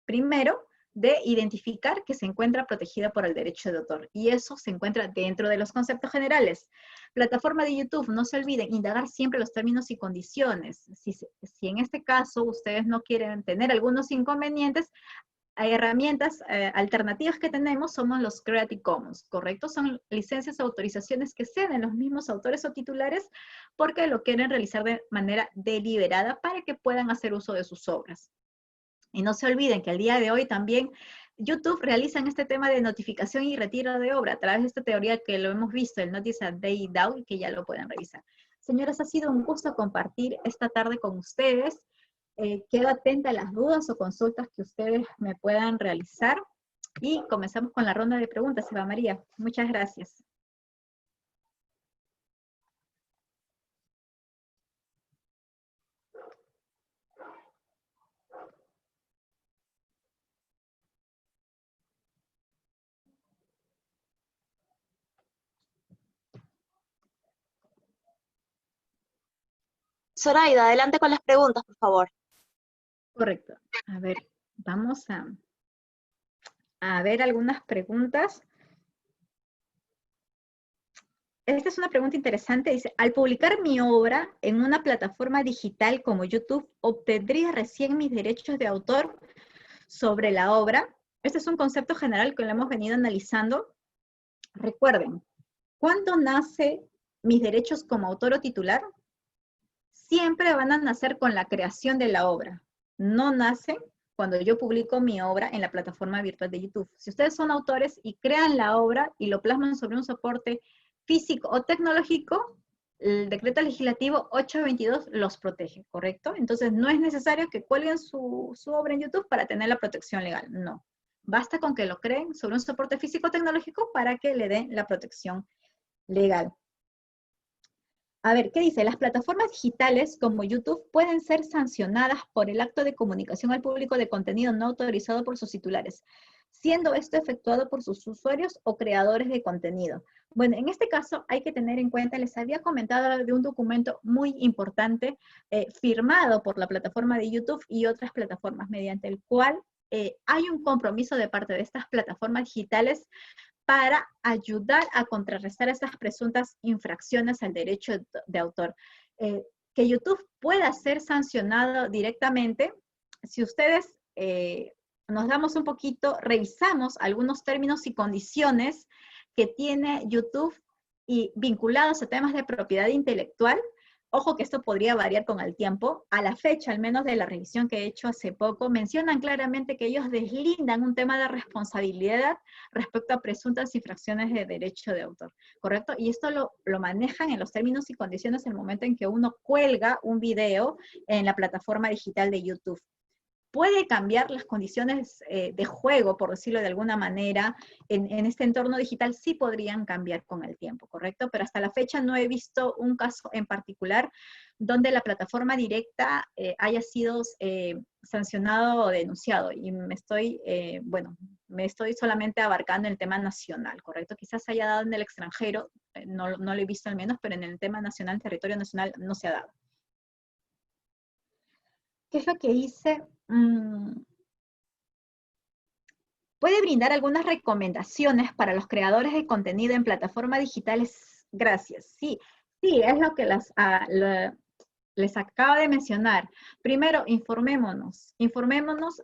primero, de identificar que se encuentra protegida por el derecho de autor, y eso se encuentra dentro de los conceptos generales. Plataforma de YouTube, no se olviden, indagar siempre los términos y condiciones. Si en este caso ustedes no quieren tener algunos inconvenientes, hay herramientas alternativas que tenemos, somos los Creative Commons, ¿correcto? Son licencias o autorizaciones que ceden los mismos autores o titulares porque lo quieren realizar de manera deliberada para que puedan hacer uso de sus obras. Y no se olviden que al día de hoy también YouTube realiza este tema de notificación y retiro de obra a través de esta teoría que lo hemos visto, el Notice a Day DAO, y que ya lo pueden revisar. Señoras, ha sido un gusto compartir esta tarde con ustedes. Quedo atenta a las dudas o consultas que ustedes me puedan realizar. Y comenzamos con la ronda de preguntas, Eva María. Muchas gracias. Zoraida, adelante con las preguntas, por favor. Correcto. A ver, vamos a ver algunas preguntas. Esta es una pregunta interesante. Dice, al publicar mi obra en una plataforma digital como YouTube, ¿obtendría recién mis derechos de autor sobre la obra? Este es un concepto general que lo hemos venido analizando. Recuerden, ¿cuándo nace mis derechos como autor o titular? Siempre van a nacer con la creación de la obra. No nace cuando yo publico mi obra en la plataforma virtual de YouTube. Si ustedes son autores y crean la obra y lo plasman sobre un soporte físico o tecnológico, el decreto legislativo 822 los protege, ¿correcto? Entonces no es necesario que cuelguen su obra en YouTube para tener la protección legal, no. Basta con que lo creen sobre un soporte físico o tecnológico para que le den la protección legal. A ver, ¿qué dice? Las plataformas digitales como YouTube pueden ser sancionadas por el acto de comunicación al público de contenido no autorizado por sus titulares, siendo esto efectuado por sus usuarios o creadores de contenido. Bueno, en este caso hay que tener en cuenta, les había comentado de un documento muy importante firmado por la plataforma de YouTube y otras plataformas, mediante el cual hay un compromiso de parte de estas plataformas digitales para ayudar a contrarrestar esas presuntas infracciones al derecho de autor. Que YouTube pueda ser sancionado directamente, si ustedes nos damos un poquito, revisamos algunos términos y condiciones que tiene YouTube y vinculados a temas de propiedad intelectual. Ojo que esto podría variar con el tiempo. A la fecha, al menos de la revisión que he hecho hace poco, mencionan claramente que ellos deslindan un tema de responsabilidad respecto a presuntas infracciones de derecho de autor, ¿correcto? Y esto lo manejan en los términos y condiciones en el momento en que uno cuelga un video en la plataforma digital de YouTube. puede cambiar las condiciones de juego, por decirlo de alguna manera, en este entorno digital sí podrían cambiar con el tiempo, ¿correcto? Pero hasta la fecha no he visto un caso en particular donde la plataforma directa haya sido sancionado o denunciado. Y me estoy solamente abarcando el tema nacional, ¿correcto? Quizás se haya dado en el extranjero, no lo he visto al menos, pero en el tema nacional, territorio nacional, no se ha dado. ¿Qué es lo que hice? ¿Puede brindar algunas recomendaciones para los creadores de contenido en plataformas digitales? Gracias. Sí, es lo que les acabo de mencionar. Primero, informémonos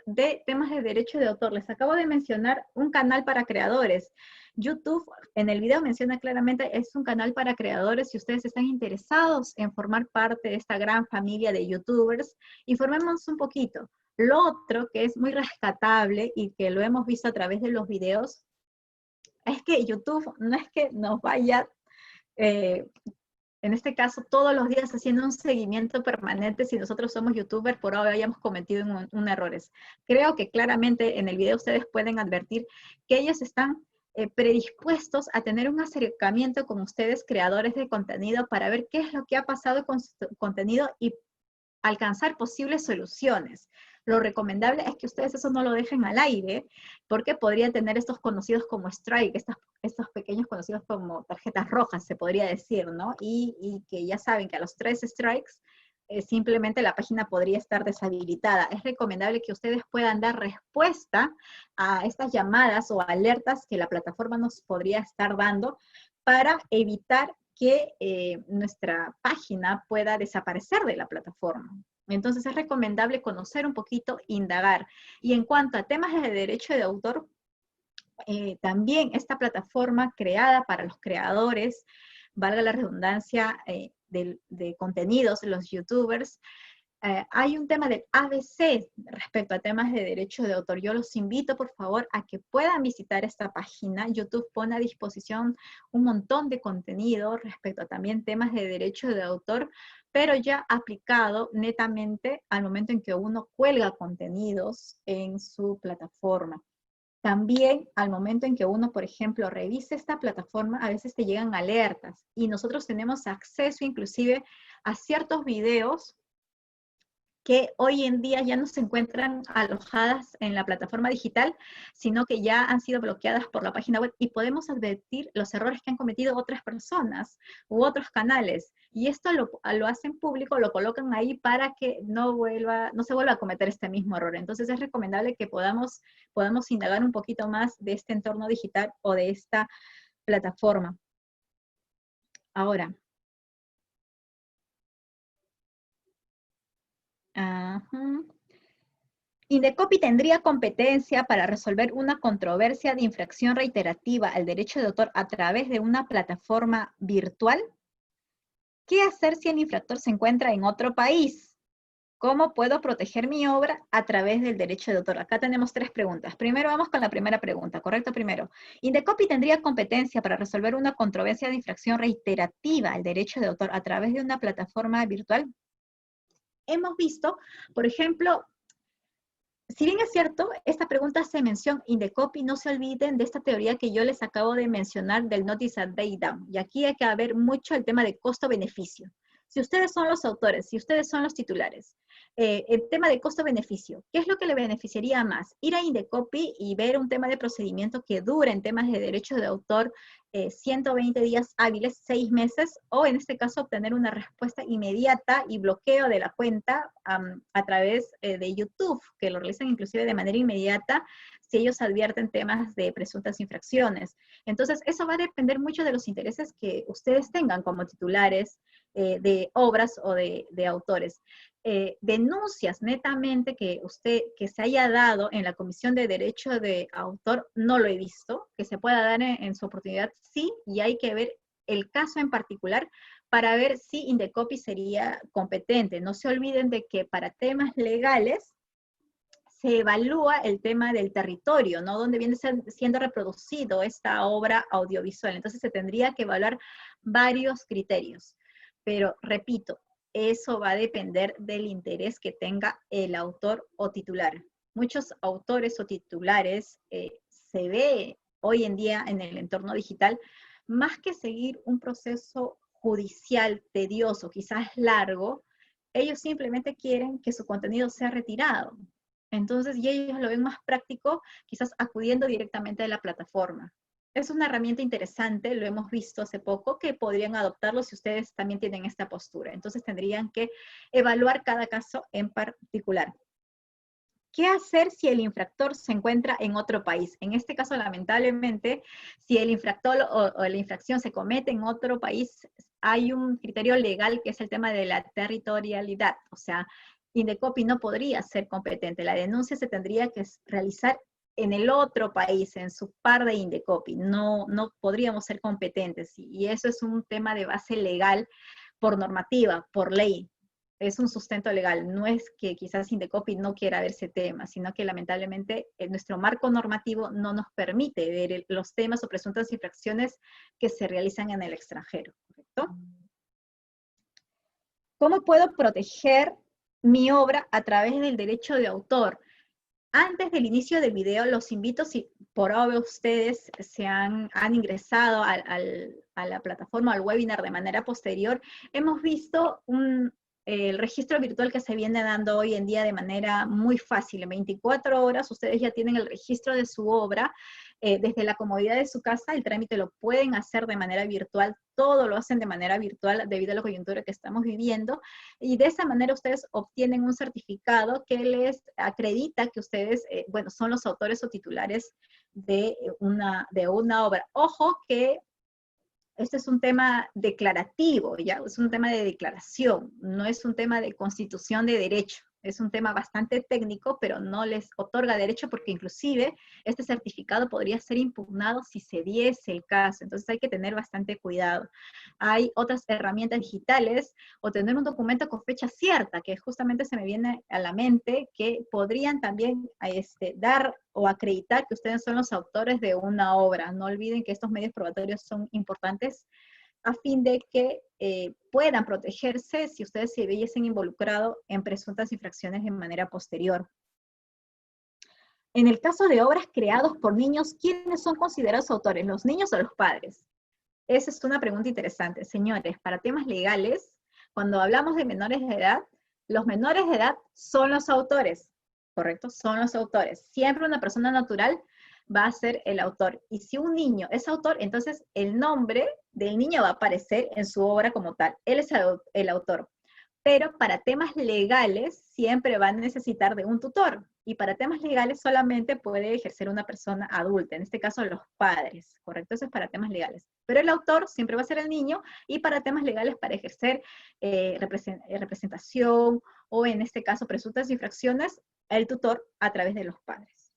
de temas de derecho de autor. Les acabo de mencionar un canal para creadores. YouTube, en el video menciona claramente, es un canal para creadores. Si ustedes están interesados en formar parte de esta gran familia de YouTubers, informémonos un poquito. Lo otro que es muy rescatable y que lo hemos visto a través de los videos, es que YouTube no es que nos vaya, en este caso, todos los días haciendo un seguimiento permanente. Si nosotros somos YouTubers, por ahora hayamos cometido un errores. Creo que claramente en el video ustedes pueden advertir que ellos están predispuestos a tener un acercamiento con ustedes, creadores de contenido, para ver qué es lo que ha pasado con su contenido y alcanzar posibles soluciones. Lo recomendable es que ustedes eso no lo dejen al aire, porque podría tener estos conocidos como strike, estos pequeños conocidos como tarjetas rojas, se podría decir, ¿no? Y que ya saben que a los 3 strikes, simplemente la página podría estar deshabilitada. Es recomendable que ustedes puedan dar respuesta a estas llamadas o alertas que la plataforma nos podría estar dando para evitar que nuestra página pueda desaparecer de la plataforma. Entonces es recomendable conocer un poquito, indagar. Y en cuanto a temas de derecho de autor, también esta plataforma creada para los creadores, valga la redundancia, de contenidos, los YouTubers, hay un tema del ABC respecto a temas de derecho de autor. Yo los invito, por favor, a que puedan visitar esta página. YouTube pone a disposición un montón de contenido respecto a también temas de derecho de autor, pero ya aplicado netamente al momento en que uno cuelga contenidos en su plataforma. También al momento en que uno, por ejemplo, revise esta plataforma, a veces te llegan alertas y nosotros tenemos acceso inclusive a ciertos videos que hoy en día ya no se encuentran alojadas en la plataforma digital, sino que ya han sido bloqueadas por la página web y podemos advertir los errores que han cometido otras personas u otros canales. Y esto lo hacen público, lo colocan ahí para que no se vuelva a cometer este mismo error. Entonces es recomendable que podamos indagar un poquito más de este entorno digital o de esta plataforma. Ahora, Indecopy tendría competencia para resolver una controversia de infracción reiterativa al derecho de autor a través de una plataforma virtual. ¿Qué hacer si el infractor se encuentra en otro país? ¿Cómo puedo proteger mi obra a través del derecho de autor? Acá tenemos 3 preguntas. Primero vamos con la primera pregunta, ¿correcto? Primero, ¿Indecopy tendría competencia para resolver una controversia de infracción reiterativa al derecho de autor a través de una plataforma virtual? Hemos visto, por ejemplo, si bien es cierto, esta pregunta hace mención Indecopy, no se olviden de esta teoría que yo les acabo de mencionar del Notice and Day Down. Y aquí hay que ver mucho el tema de costo-beneficio. Si ustedes son los autores, si ustedes son los titulares, el tema de costo-beneficio, ¿qué es lo que le beneficiaría más? Ir a Indecopy y ver un tema de procedimiento que dura en temas de derechos de autor 120 días hábiles, 6 meses, o en este caso obtener una respuesta inmediata y bloqueo de la cuenta a través de YouTube, que lo realizan inclusive de manera inmediata si ellos advierten temas de presuntas infracciones. Entonces, eso va a depender mucho de los intereses que ustedes tengan como titulares de obras o de autores. Denuncias netamente que se haya dado en la Comisión de Derecho de Autor, no lo he visto. Que se pueda dar en su oportunidad, sí, y hay que ver el caso en particular para ver si Indecopy sería competente. No se olviden de que para temas legales se evalúa el tema del territorio, ¿no? Donde viene siendo reproducido esta obra audiovisual. Entonces se tendría que evaluar varios criterios. Pero repito, eso va a depender del interés que tenga el autor o titular. Muchos autores o titulares se ve hoy en día en el entorno digital, más que seguir un proceso judicial tedioso, quizás largo, ellos simplemente quieren que su contenido sea retirado. Entonces, y ellos lo ven más práctico, quizás acudiendo directamente a la plataforma. Es una herramienta interesante, lo hemos visto hace poco, que podrían adoptarlo si ustedes también tienen esta postura. Entonces tendrían que evaluar cada caso en particular. ¿Qué hacer si el infractor se encuentra en otro país? En este caso, lamentablemente, si el infractor o la infracción se comete en otro país, hay un criterio legal que es el tema de la territorialidad. O sea, Indecopy no podría ser competente. La denuncia se tendría que realizar en el otro país, en su par de Indecopy. No podríamos ser competentes. Y eso es un tema de base legal por normativa, por ley. Es un sustento legal. No es que quizás Indecopy no quiera ver ese tema, sino que lamentablemente nuestro marco normativo no nos permite ver los temas o presuntas infracciones que se realizan en el extranjero, ¿correcto? ¿Cómo puedo proteger mi obra a través del derecho de autor? Antes del inicio del video, los invito, si por obvio ustedes se han ingresado a la plataforma, al webinar de manera posterior, hemos visto el registro virtual que se viene dando hoy en día de manera muy fácil. En 24 horas ustedes ya tienen el registro de su obra, desde la comodidad de su casa. El trámite lo pueden hacer de manera virtual, todo lo hacen de manera virtual debido a la coyuntura que estamos viviendo, y de esa manera ustedes obtienen un certificado que les acredita que ustedes, bueno, son los autores o titulares de una obra. Ojo que este es un tema declarativo, ¿ya? Es un tema de declaración, no es un tema de constitución de derecho. Es un tema bastante técnico, pero no les otorga derecho porque inclusive este certificado podría ser impugnado si se diese el caso. Entonces hay que tener bastante cuidado. Hay otras herramientas digitales o tener un documento con fecha cierta, que justamente se me viene a la mente, que podrían también dar o acreditar que ustedes son los autores de una obra. No olviden que estos medios probatorios son importantes a fin de que puedan protegerse si ustedes se viesen involucrados en presuntas infracciones de manera posterior. En el caso de obras creadas por niños, ¿quiénes son considerados autores? ¿Los niños o los padres? Esa es una pregunta interesante. Señores, para temas legales, cuando hablamos de menores de edad, los menores de edad son los autores, ¿correcto? Son los autores. Siempre una persona natural va a ser el autor. Y si un niño es autor, entonces el nombre del niño va a aparecer en su obra como tal. Él es el autor. Pero para temas legales siempre va a necesitar de un tutor. Y para temas legales solamente puede ejercer una persona adulta, en este caso los padres, ¿correcto? Eso es para temas legales. Pero el autor siempre va a ser el niño, y para temas legales, para ejercer representación o en este caso presuntas infracciones, el tutor a través de los padres.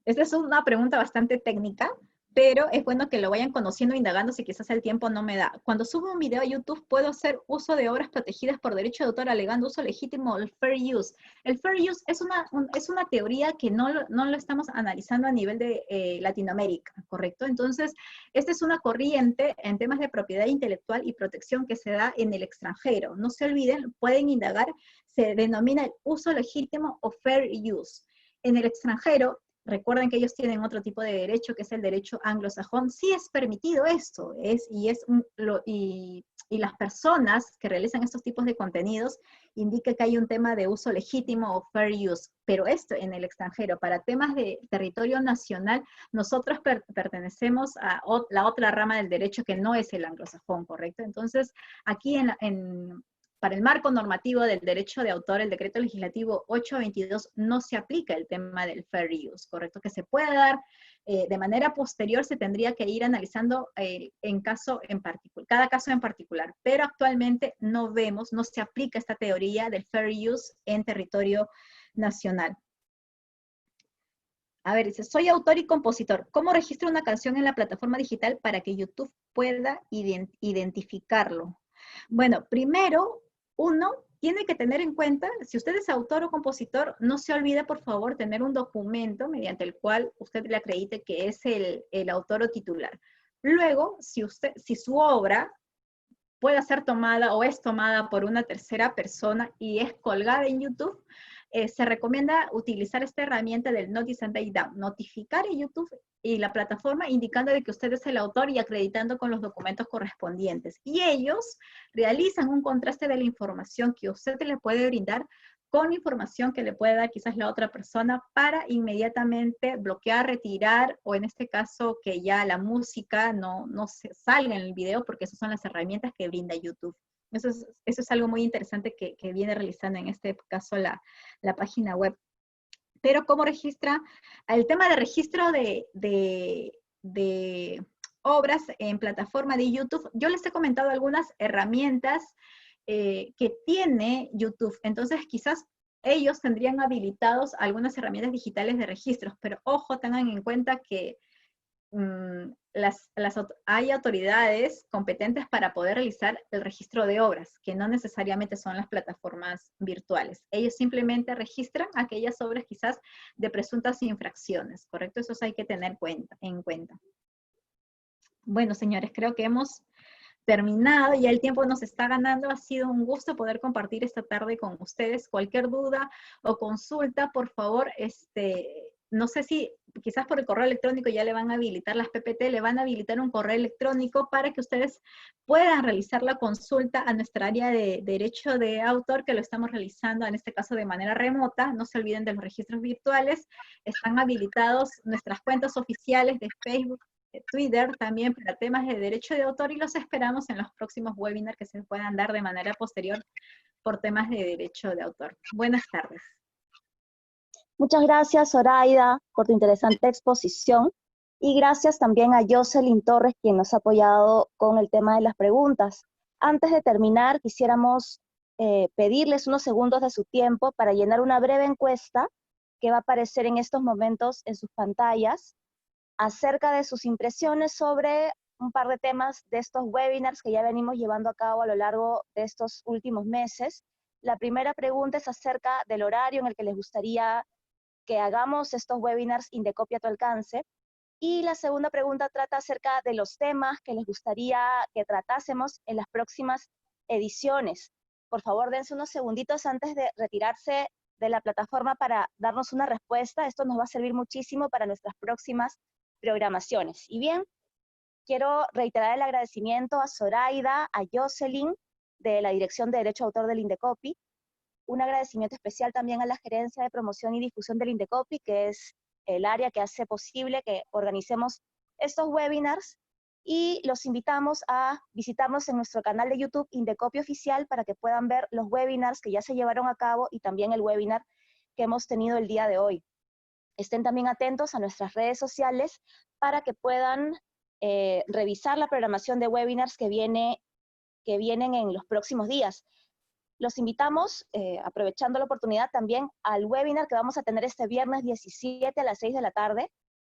Esta es una pregunta bastante técnica, pero es bueno que lo vayan conociendo, indagando, si quizás el tiempo no me da. Cuando subo un video a YouTube, ¿puedo hacer uso de obras protegidas por derecho de autor alegando uso legítimo el fair use? El fair use es una teoría que no lo estamos analizando a nivel de Latinoamérica, ¿correcto? Entonces, esta es una corriente en temas de propiedad intelectual y protección que se da en el extranjero. No se olviden, pueden indagar, se denomina el uso legítimo o fair use. En el extranjero, recuerden que ellos tienen otro tipo de derecho, que es el derecho anglosajón. Sí es permitido esto, y las personas que realizan estos tipos de contenidos indican que hay un tema de uso legítimo o fair use. Pero esto en el extranjero, para temas de territorio nacional, nosotros pertenecemos a la otra rama del derecho que no es el anglosajón, ¿correcto? Entonces, aquí para el marco normativo del derecho de autor, el decreto legislativo 822 no se aplica el tema del fair use, ¿correcto? Que se puede dar de manera posterior, se tendría que ir analizando cada caso en particular, pero actualmente no se aplica esta teoría del fair use en territorio nacional. A ver, dice, soy autor y compositor. ¿Cómo registro una canción en la plataforma digital para que YouTube pueda identificarlo? Bueno, primero, uno tiene que tener en cuenta, si usted es autor o compositor, no se olvide, por favor, tener un documento mediante el cual usted le acredite que es el autor o titular. Luego, si su obra puede ser tomada o es tomada por una tercera persona y es colgada en YouTube, se recomienda utilizar esta herramienta del Notice and Take Down, notificar en YouTube y la plataforma indicando de que usted es el autor y acreditando con los documentos correspondientes. Y ellos realizan un contraste de la información que usted le puede brindar con información que le puede dar quizás la otra persona para inmediatamente bloquear, retirar, o en este caso que ya la música no se salga en el video, porque esas son las herramientas que brinda YouTube. Eso es algo muy interesante que viene realizando en este caso la página web. Pero ¿cómo registra? El tema de registro de obras en plataforma de YouTube, yo les he comentado algunas herramientas que tiene YouTube. Entonces, quizás ellos tendrían habilitados algunas herramientas digitales de registros, pero ojo, tengan en cuenta que hay autoridades competentes para poder realizar el registro de obras, que no necesariamente son las plataformas virtuales. Ellos simplemente registran aquellas obras quizás de presuntas infracciones, ¿correcto? Eso hay que tener en cuenta. Bueno, señores, creo que hemos terminado, ya el tiempo nos está ganando. Ha sido un gusto poder compartir esta tarde con ustedes. Cualquier duda o consulta, por favor, no sé si quizás por el correo electrónico ya le van a habilitar las PPT, le van a habilitar un correo electrónico para que ustedes puedan realizar la consulta a nuestra área de derecho de autor, que lo estamos realizando en este caso de manera remota. No se olviden de los registros virtuales. Están habilitados nuestras cuentas oficiales de Facebook, Twitter también para temas de derecho de autor, y los esperamos en los próximos webinars que se puedan dar de manera posterior por temas de derecho de autor. Buenas tardes. Muchas gracias, Zoraida, por tu interesante exposición, y gracias también a Jocelyn Torres, quien nos ha apoyado con el tema de las preguntas. Antes de terminar, quisiéramos pedirles unos segundos de su tiempo para llenar una breve encuesta que va a aparecer en estos momentos en sus pantallas, acerca de sus impresiones sobre un par de temas de estos webinars que ya venimos llevando a cabo a lo largo de estos últimos meses. La primera pregunta es acerca del horario en el que les gustaría que hagamos estos webinars Indecopy a tu alcance. Y la segunda pregunta trata acerca de los temas que les gustaría que tratásemos en las próximas ediciones. Por favor, dense unos segunditos antes de retirarse de la plataforma para darnos una respuesta. Esto nos va a servir muchísimo para nuestras próximas programaciones. Y bien, quiero reiterar el agradecimiento a Zoraida, a Jocelyn, de la Dirección de Derecho de Autor del Indecopy. Un agradecimiento especial también a la Gerencia de Promoción y Difusión del Indecopy, que es el área que hace posible que organicemos estos webinars, y los invitamos a visitarnos en nuestro canal de YouTube Indecopy Oficial para que puedan ver los webinars que ya se llevaron a cabo y también el webinar que hemos tenido el día de hoy. Estén también atentos a nuestras redes sociales para que puedan revisar la programación de webinars que vienen en los próximos días. Los invitamos, aprovechando la oportunidad, también al webinar que vamos a tener este viernes 17 a las 6 de la tarde.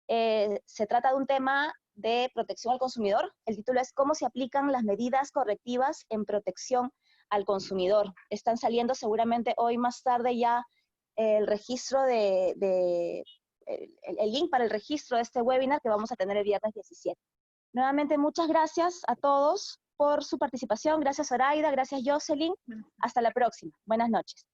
Se trata de un tema de protección al consumidor. El título es ¿Cómo se aplican las medidas correctivas en protección al consumidor? Están saliendo seguramente hoy más tarde ya el registro el link para el registro de este webinar que vamos a tener el viernes 17. Nuevamente, muchas gracias a todos por su participación. Gracias, Zoraida. Gracias, Jocelyn. Hasta la próxima. Buenas noches.